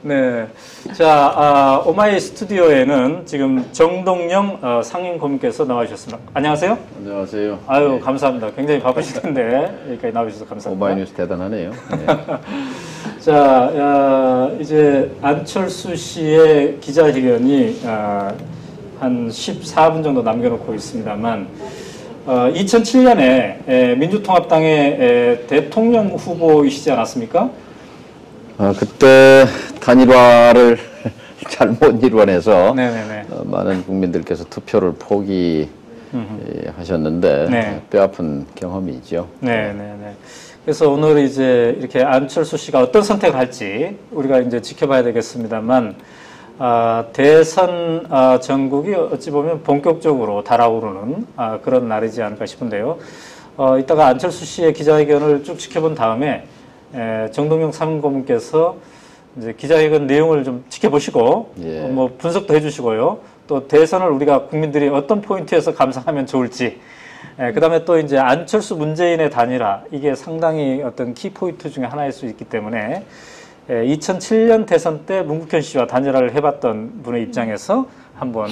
네. 자, 오마이 스튜디오에는 지금 정동영 상임고문께서 나와주셨습니다. 안녕하세요. 안녕하세요. 아유, 네. 감사합니다. 굉장히 바쁘실 텐데 여기까지 나와주셔서 감사합니다. 오마이뉴스 대단하네요. 네. 자, 이제 안철수 씨의 기자회견이 한 14분 정도 남겨놓고 있습니다만 2007년에 민주통합당의 대통령 후보이시지 않았습니까? 그때 단일화를 잘못 이루어내서 네네네. 많은 국민들께서 투표를 포기하셨는데 네. 뼈아픈 경험이죠. 네네네. 그래서 오늘 이제 이렇게 안철수 씨가 어떤 선택을 할지 우리가 이제 지켜봐야 되겠습니다만 대선 전국이 어찌 보면 본격적으로 달아오르는 그런 날이지 않을까 싶은데요. 이따가 안철수 씨의 기자회견을 쭉 지켜본 다음에 정동영 상임고문께서 이제 기자회견 내용을 좀 지켜보시고 예. 뭐 분석도 해주시고요. 또 대선을 우리가 국민들이 어떤 포인트에서 감상하면 좋을지. 그다음에 또 이제 안철수 문재인의 단일화 이게 상당히 어떤 키 포인트 중에 하나일 수 있기 때문에 2007년 대선 때 문국현 씨와 단일화를 해봤던 분의 입장에서 한번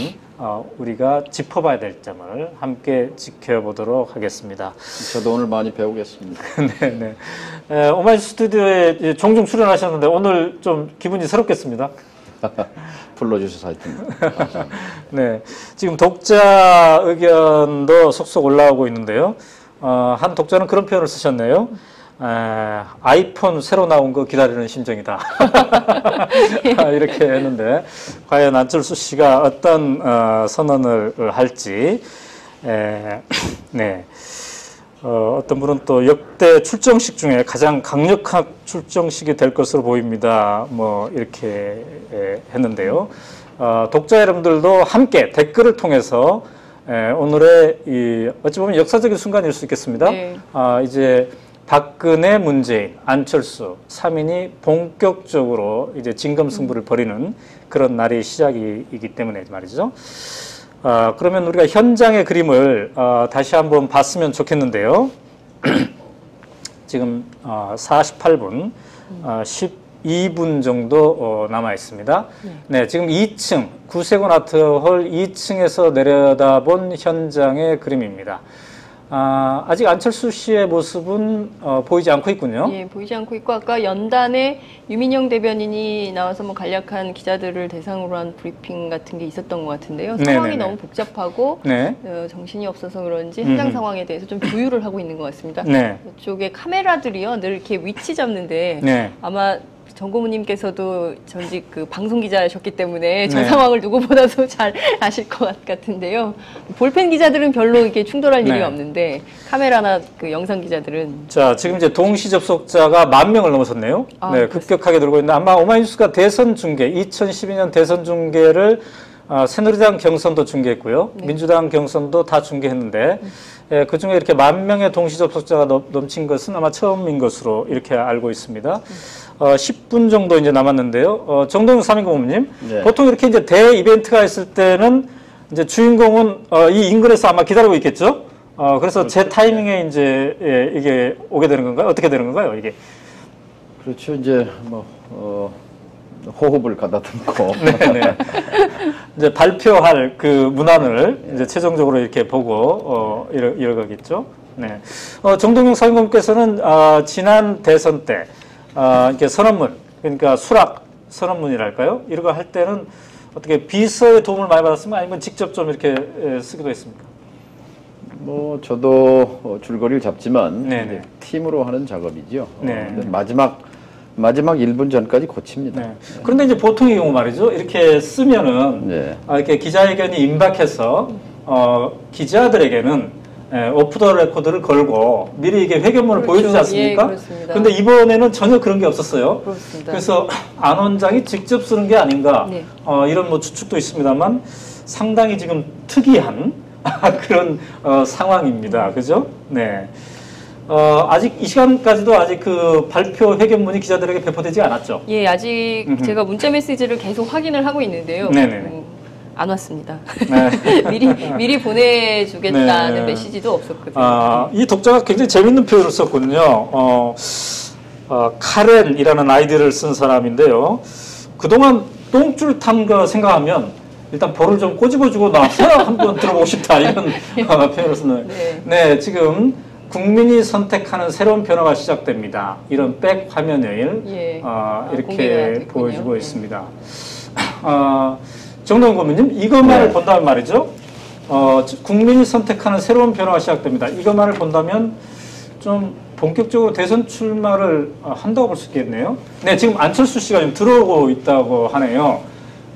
우리가 짚어봐야 될 점을 함께 지켜보도록 하겠습니다. 저도 오늘 많이 배우겠습니다. 네네. 오마이 스튜디오에 종종 출연하셨는데 오늘 좀 기분이 새롭겠습니다. 불러주셔서 하여튼 감사합니다. 네, 지금 독자 의견도 속속 올라오고 있는데요. 한 독자는 그런 표현을 쓰셨네요. 아이폰 새로 나온 거 기다리는 심정이다. 이렇게 했는데 과연 안철수 씨가 어떤 선언을 할지. 네. 어떤 분은 또 역대 출정식 중에 가장 강력한 출정식이 될 것으로 보입니다. 뭐 이렇게 했는데요. 독자 여러분들도 함께 댓글을 통해서 오늘의 이 어찌 보면 역사적인 순간일 수 있겠습니다. 네. 이제 박근혜, 문재인, 안철수 3인이 본격적으로 이제 진검승부를 벌이는 그런 날이 시작이기 때문에 말이죠. 그러면 우리가 현장의 그림을 다시 한번 봤으면 좋겠는데요. 지금 48분, 12분 정도 남아 있습니다. 네, 지금 2층, 구세군 아트홀 2층에서 내려다본 현장의 그림입니다. 아직 안철수 씨의 모습은 보이지 않고 있군요. 예, 보이지 않고 있고 아까 연단에 유민영 대변인이 나와서 뭐 간략한 기자들을 대상으로 한 브리핑 같은 게 있었던 것 같은데요. 상황이 네네네. 너무 복잡하고 네. 정신이 없어서 그런지 현장 상황에 대해서 좀 조율을 하고 있는 것 같습니다. 네. 이쪽에 카메라들이요 늘 이렇게 위치 잡는데 네. 아마 정 고문님께서도 전직 그 방송 기자셨기 때문에 저 네. 상황을 누구보다도 잘 아실 것 같은데요. 볼펜 기자들은 별로 이렇게 충돌할 일이 네. 없는데 카메라나 그 영상 기자들은 자, 지금 이제 동시 접속자가 10,000명을 넘어섰네요. 네, 급격하게 늘고 있는데 아마 오마이뉴스가 대선 중계, 2012년 대선 중계를 새누리당 경선도 중계했고요. 네. 민주당 경선도 다 중계했는데 그 중에 이렇게 10,000명의 동시 접속자가 넘친 것은 아마 처음인 것으로 이렇게 알고 있습니다. 10분 정도 이제 남았는데요. 정동영 상임고문님, 네. 보통 이렇게 이제 대 이벤트가 있을 때는 이제 주인공은 이 인근에서 아마 기다리고 있겠죠. 그래서 제 타이밍에 이제 이게 오게 되는 건가요? 어떻게 되는 건가요? 이게? 그렇죠. 이제 뭐 호흡을 가다듬고 네. 이제 발표할 그 문안을 이제 최종적으로 이렇게 보고 이럴 거겠죠. 네. 정동영 상임고문께서는 지난 대선 때 이렇게 선언문, 그러니까 수락 선언문이랄까요? 이런 거 할 때는 어떻게 비서의 도움을 많이 받았습니까? 아니면 직접 좀 이렇게 쓰기도 했습니까? 뭐 저도 줄거리를 잡지만 네네. 팀으로 하는 작업이죠. 네. 근데 마지막 1분 전까지 고칩니다. 네. 그런데 이제 보통의 경우 말이죠. 이렇게 쓰면은 네. 이렇게 기자회견이 임박해서 기자들에게는 오프 더 레코드를 걸고 미리 이게 회견문을 그렇죠. 보여주지 않습니까? 예, 그렇습니다. 근데 이번에는 전혀 그런 게 없었어요. 그렇습니다. 그래서 안 원장이 직접 쓰는 게 아닌가 네. 이런 뭐 추측도 있습니다만 상당히 지금 특이한 그런 상황입니다. 그죠? 네. 아직 이 시간까지도 아직 그 발표 회견문이 기자들에게 배포되지 않았죠. 예, 아직 제가 문자 메시지를 계속 확인을 하고 있는데요. 네네네. 안 왔습니다. 네. 미리 보내주겠다는 네. 메시지도 없었거든요. 이 독자가 굉장히 재밌는 표현을 썼거든요. 카렌이라는 아이디를 쓴 사람인데요. 그동안 똥줄 탄 거 생각하면 일단 볼을 좀 꼬집어주고 나서 한번 들어보고 싶다 이런 표현을 썼는데 네, 지금 국민이 선택하는 새로운 변화가 시작됩니다. 이런 백 화면을 이렇게 공개가 보여주고 됐군요. 있습니다. 정동훈 고문님, 이것만을 본다면 말이죠. 국민이 선택하는 새로운 변화가 시작됩니다. 이것만을 본다면 좀 본격적으로 대선 출마를 한다고 볼 수 있겠네요. 네, 지금 안철수 씨가 지금 들어오고 있다고 하네요.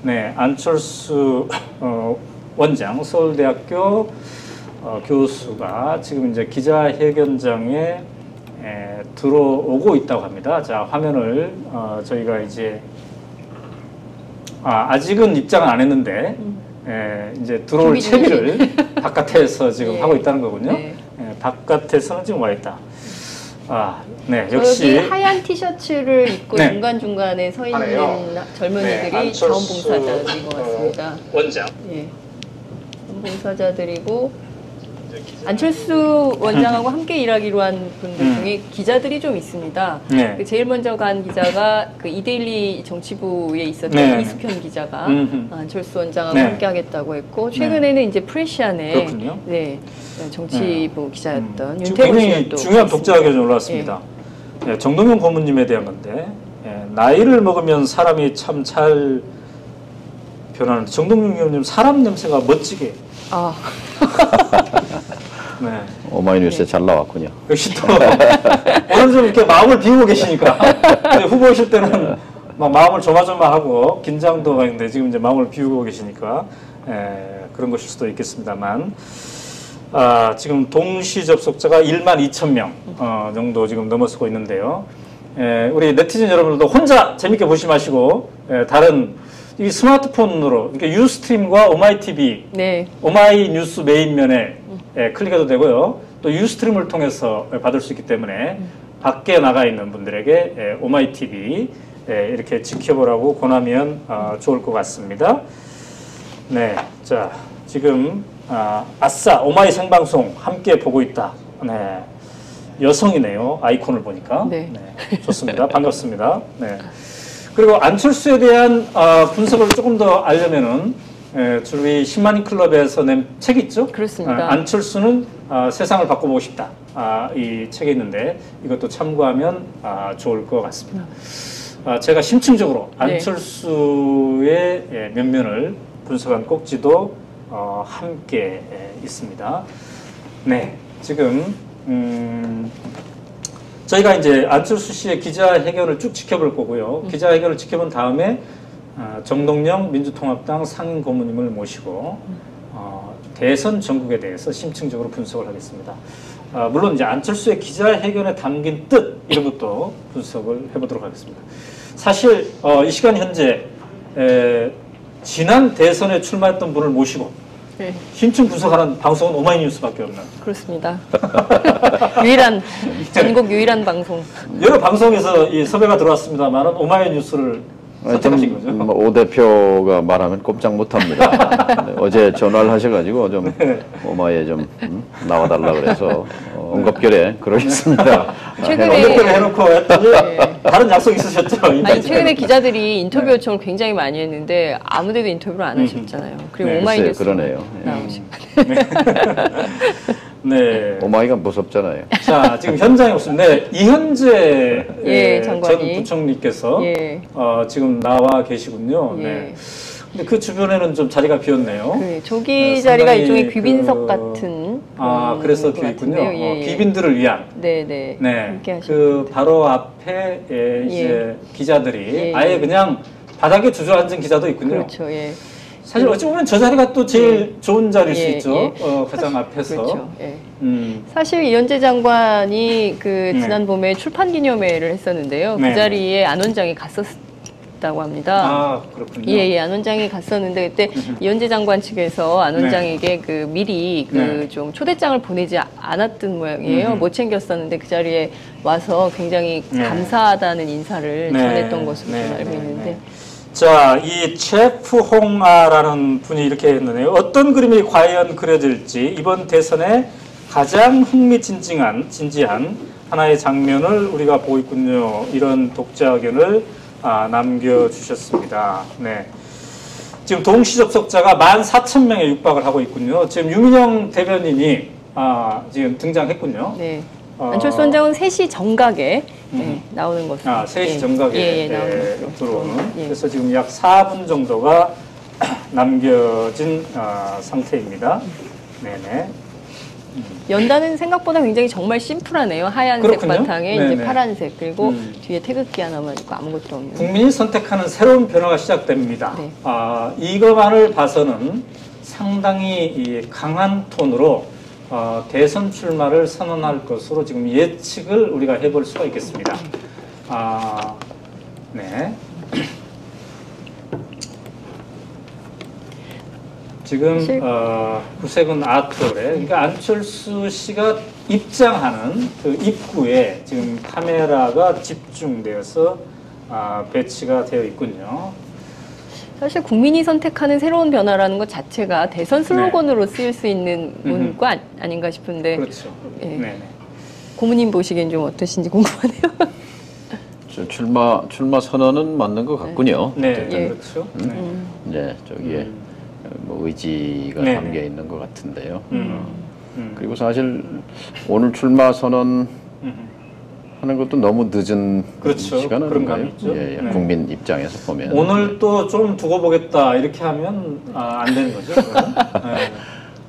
네, 안철수 원장, 서울대학교 교수가 지금 이제 기자회견장에 들어오고 있다고 합니다. 자, 화면을 저희가 이제 아직은 입장은 안 했는데 이제 들어올 채비를 바깥에서 지금 하고 있다는 거군요. 네. 바깥에서는 지금 와 있다. 네, 역시 여기 하얀 티셔츠를 입고 네. 중간중간에 서 있는 하네요. 젊은이들이 네, 안철수, 자원봉사자들인 것 같습니다. 원장. 예. 자원봉사자들이고 안철수 원장하고 함께 일하기로 한 분들 중에 기자들이 좀 있습니다. 네. 그 제일 먼저 간 기자가 그 이데일리 정치부에 있었던 네. 이숙현 기자가 음흠. 안철수 원장하고 네. 함께 하겠다고 했고 최근에는 이제 프레시안에 그렇군요. 정치부 기자였던 지금 윤태곤 굉장히 씨도 중요한 있습니다. 독자 의견이 올라왔습니다. 정동영 고문님에 대한 건데 나이를 먹으면 사람이 참 잘 변하는데 정동영 의원님 사람 냄새가 멋지게 네. 오마이뉴스에 잘 나왔군요. 역시 또 오늘 좀 이렇게 마음을 비우고 계시니까 후보이실 때는 막 마음을 조마조마하고 긴장도가 있는데 지금 이제 마음을 비우고 계시니까 그런 것일 수도 있겠습니다만 지금 동시 접속자가 12,000명 정도 지금 넘어서고 있는데요. 우리 네티즌 여러분들도 혼자 재밌게 보시지 마시고 다른 이 스마트폰으로 이렇게 유스트림과 오마이TV, 오마이뉴스 메인면에 클릭해도 되고요. 또 유스트림을 통해서 받을 수 있기 때문에 밖에 나가 있는 분들에게 오마이TV 이렇게 지켜보라고 권하면 좋을 것 같습니다. 네, 자 지금 아싸 오마이 생방송 함께 보고 있다. 네, 여성이네요. 아이콘을 보니까. 네, 좋습니다. 반갑습니다. 네. 그리고 안철수에 대한 분석을 조금 더 알려면은 우리 10만인 클럽에서 낸 책이 있죠? 그렇습니다. 안철수는 세상을 바꿔보고 싶다. 이 책이 있는데 이것도 참고하면 좋을 것 같습니다. 제가 심층적으로 안철수의 면면을 분석한 꼭지도 함께 있습니다. 네, 지금 저희가 이제 안철수 씨의 기자회견을 쭉 지켜볼 거고요. 기자회견을 지켜본 다음에 정동영 민주통합당 상임 고문님을 모시고 대선 전국에 대해서 심층적으로 분석을 하겠습니다. 물론 이제 안철수의 기자회견에 담긴 뜻 이런 것도 분석을 해보도록 하겠습니다. 사실 이 시간 현재 지난 대선에 출마했던 분을 모시고 심층 분석하는 방송은 오마이뉴스밖에 없는. 그렇습니다. 전국 유일한 방송. 여러 방송에서 이 섭외가 들어왔습니다만 오마이뉴스를 선택하신 거죠? 오 대표가 말하면 꼼짝 못합니다. 어제 전화를 하셔가지고 좀 오마이에 좀 나와달라 그래서 언급결에 그러겠습니다. 최근에 언급결에 해놓고 했더니 다른 약속 있으셨죠? 아니 최근에 기자들이 인터뷰 요청을 굉장히 많이 했는데 아무데도 인터뷰를 안 하셨잖아요. 그리고 오마이뉴스 그러네요. 나오시고. 네. 오마이가 무섭잖아요. 자, 지금 현장에 없습니다. 네, 이현재 전 부총리께서 지금 나와 계시군요. 네. 근데 그 주변에는 좀 자리가 비었네요. 조기 자리가 일종의 귀빈석 같은. 그래서 비어 있군요. 귀빈들을 위한. 네. 그 바로 앞에 이제 기자들이 아예 그냥 바닥에 주저앉은 기자도 있군요. 그렇죠. 사실 어찌 보면 저 자리가 또 제일 좋은 자리일 수 예, 있죠. 예. 가장 앞에서. 그렇죠. 예. 음. 사실 이현재 장관이 그 지난 봄에 출판 기념회를 했었는데요. 네. 그 자리에 안 원장이 갔었다고 합니다. 아, 그렇군요. 예, 안 원장이 갔었는데 그때 이현재 장관 측에서 안 원장에게 그 미리 그 네. 좀 초대장을 보내지 않았던 모양이에요. 못 챙겼었는데 그 자리에 와서 굉장히 네. 감사하다는 인사를 네. 전했던 것으로 네. 좀 알고 네. 있는데. 네. 자, 이 체프 홍아라는 분이 이렇게 했는데요. 어떤 그림이 과연 그려질지 이번 대선에 가장 흥미진진한 하나의 장면을 우리가 보고 있군요. 이런 독자 의견을 남겨주셨습니다. 네. 지금 동시 접속자가 14,000명에 육박을 하고 있군요. 지금 유민영 대변인이 지금 등장했군요. 네. 안철수 원장은 3시 정각에 나오는 것으로. 3시 정각에 나오는 것으로. 들어오는. 예. 그래서 지금 약 4분 정도가 남겨진 상태입니다. 네네. 연단은 생각보다 굉장히 정말 심플하네요. 하얀색 그렇군요. 바탕에 네네. 이제 파란색 그리고 뒤에 태극기 하나만 있고 아무것도 없는. 국민이 선택하는 새로운 변화가 시작됩니다. 네. 이것만을 봐서는 상당히 이 강한 톤으로 대선 출마를 선언할 것으로 지금 예측을 우리가 해볼 수가 있겠습니다. 네. 지금 구세군 아트홀에 그러니까 안철수 씨가 입장하는 그 입구에 지금 카메라가 집중되어서 배치가 되어 있군요. 사실 국민이 선택하는 새로운 변화라는 것 자체가 대선 슬로건으로 쓰일 수 있는 문구 아닌가 싶은데. 그렇죠. 예. 네네. 고모님 보시기엔 좀 어떠신지 궁금하네요. 출마 선언은 맞는 것 같군요. 네, 어쨌든 그렇죠. 이제 저기에 뭐 의지가 네네. 담겨 있는 것 같은데요. 그리고 그리고 사실 오늘 출마 선언 하는 것도 너무 늦은 그렇죠. 시간 그런 감이 아닌가요? 있죠. 예, 네. 국민 입장에서 보면 오늘 또 좀 두고 보겠다 이렇게 하면 안 되는 거죠. 네.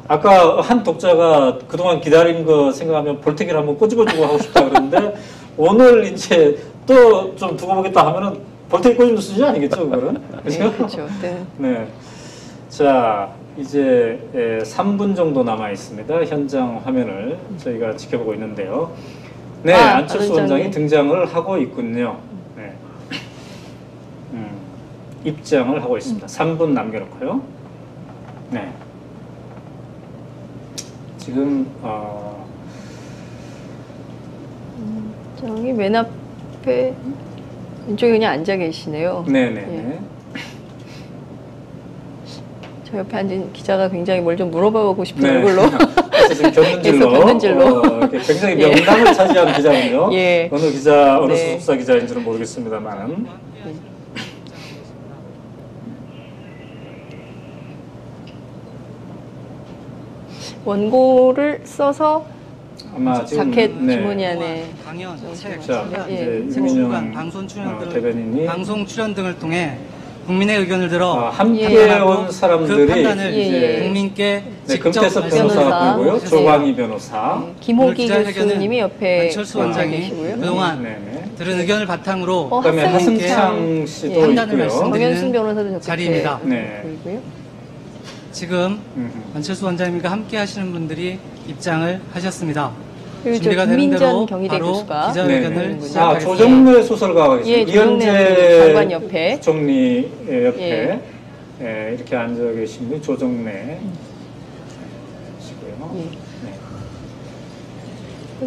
아까 한 독자가 그동안 기다린 거 생각하면 볼테기를 한번 꼬집어주고 하고 싶다 그러는데 오늘 이제 또 좀 두고 보겠다 하면은 볼테기 꼬집는 수준이 아니겠죠, 그거는? 그렇죠? 그렇죠. 네. 네. 자, 이제 3분 정도 남아 있습니다. 현장 화면을 저희가 지켜보고 있는데요. 네, 안철수 원장이 등장을 하고 있군요. 네. 입장을 하고 있습니다. 3분 남겨놓고요. 네. 지금 저기 맨 앞에 왼쪽에 그냥 앉아 계시네요. 네네. 예. 저 옆에 앉은 기자가 굉장히 뭘 좀 물어보고 싶은 얼굴로. 그래서 지금 곁눈질로. 이렇게 굉장히 명당을 차지하는 기자군요. 예. 어느 기자, 어느 네. 소속사 기자인지는 모르겠습니다만. 원고를 써서 아마 지금 자켓 주머니 안에 강연, 책, 자, 예. 이제 유민영 방송 출연 등 대변인이 방송 출연 등을 통해 국민의 의견을 들어 함께 온 사람들이 그 판단을 이제 국민께 네, 직접 금태섭 변호사고요, 조광희 변호사. 김호기 기자회견은 교수님이 옆에 안철수 앉아 원장이 계시고요. 그동안 네네. 들은 의견을 바탕으로 그다음에 하승창 하승창 씨도 예. 판단을 있고요. 말씀드리는 정현순 변호사도 저 자리입니다. 네. 보이고요. 지금 안철수 원장님과 함께 하시는 분들이 입장을 하셨습니다. 그리고 저 준비가 되는 김민전 대로 경희대 바로 교수가 기자회견을 아, 시작하겠습니다. 조정래 소설가가 계시죠. 예, 조정래 장관 옆에. 총리 옆에 예. 예, 이렇게 앉아 계신 분이 조정래 시고요.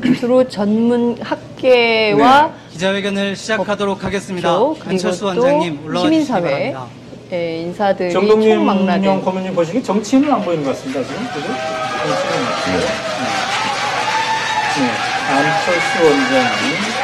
예. 주로 전문 학계와 기자회견을 시작하도록 하겠습니다. 그리고 안철수 또 원장님 올라와 주시기 시민사회 바랍니다. 예, 인사들이 정동님, 총망라된 고문님 보시기 정치인은 안 보이는 것 같습니다. 지금 그죠? 정치인은 없어요. 네. 안철수 원장이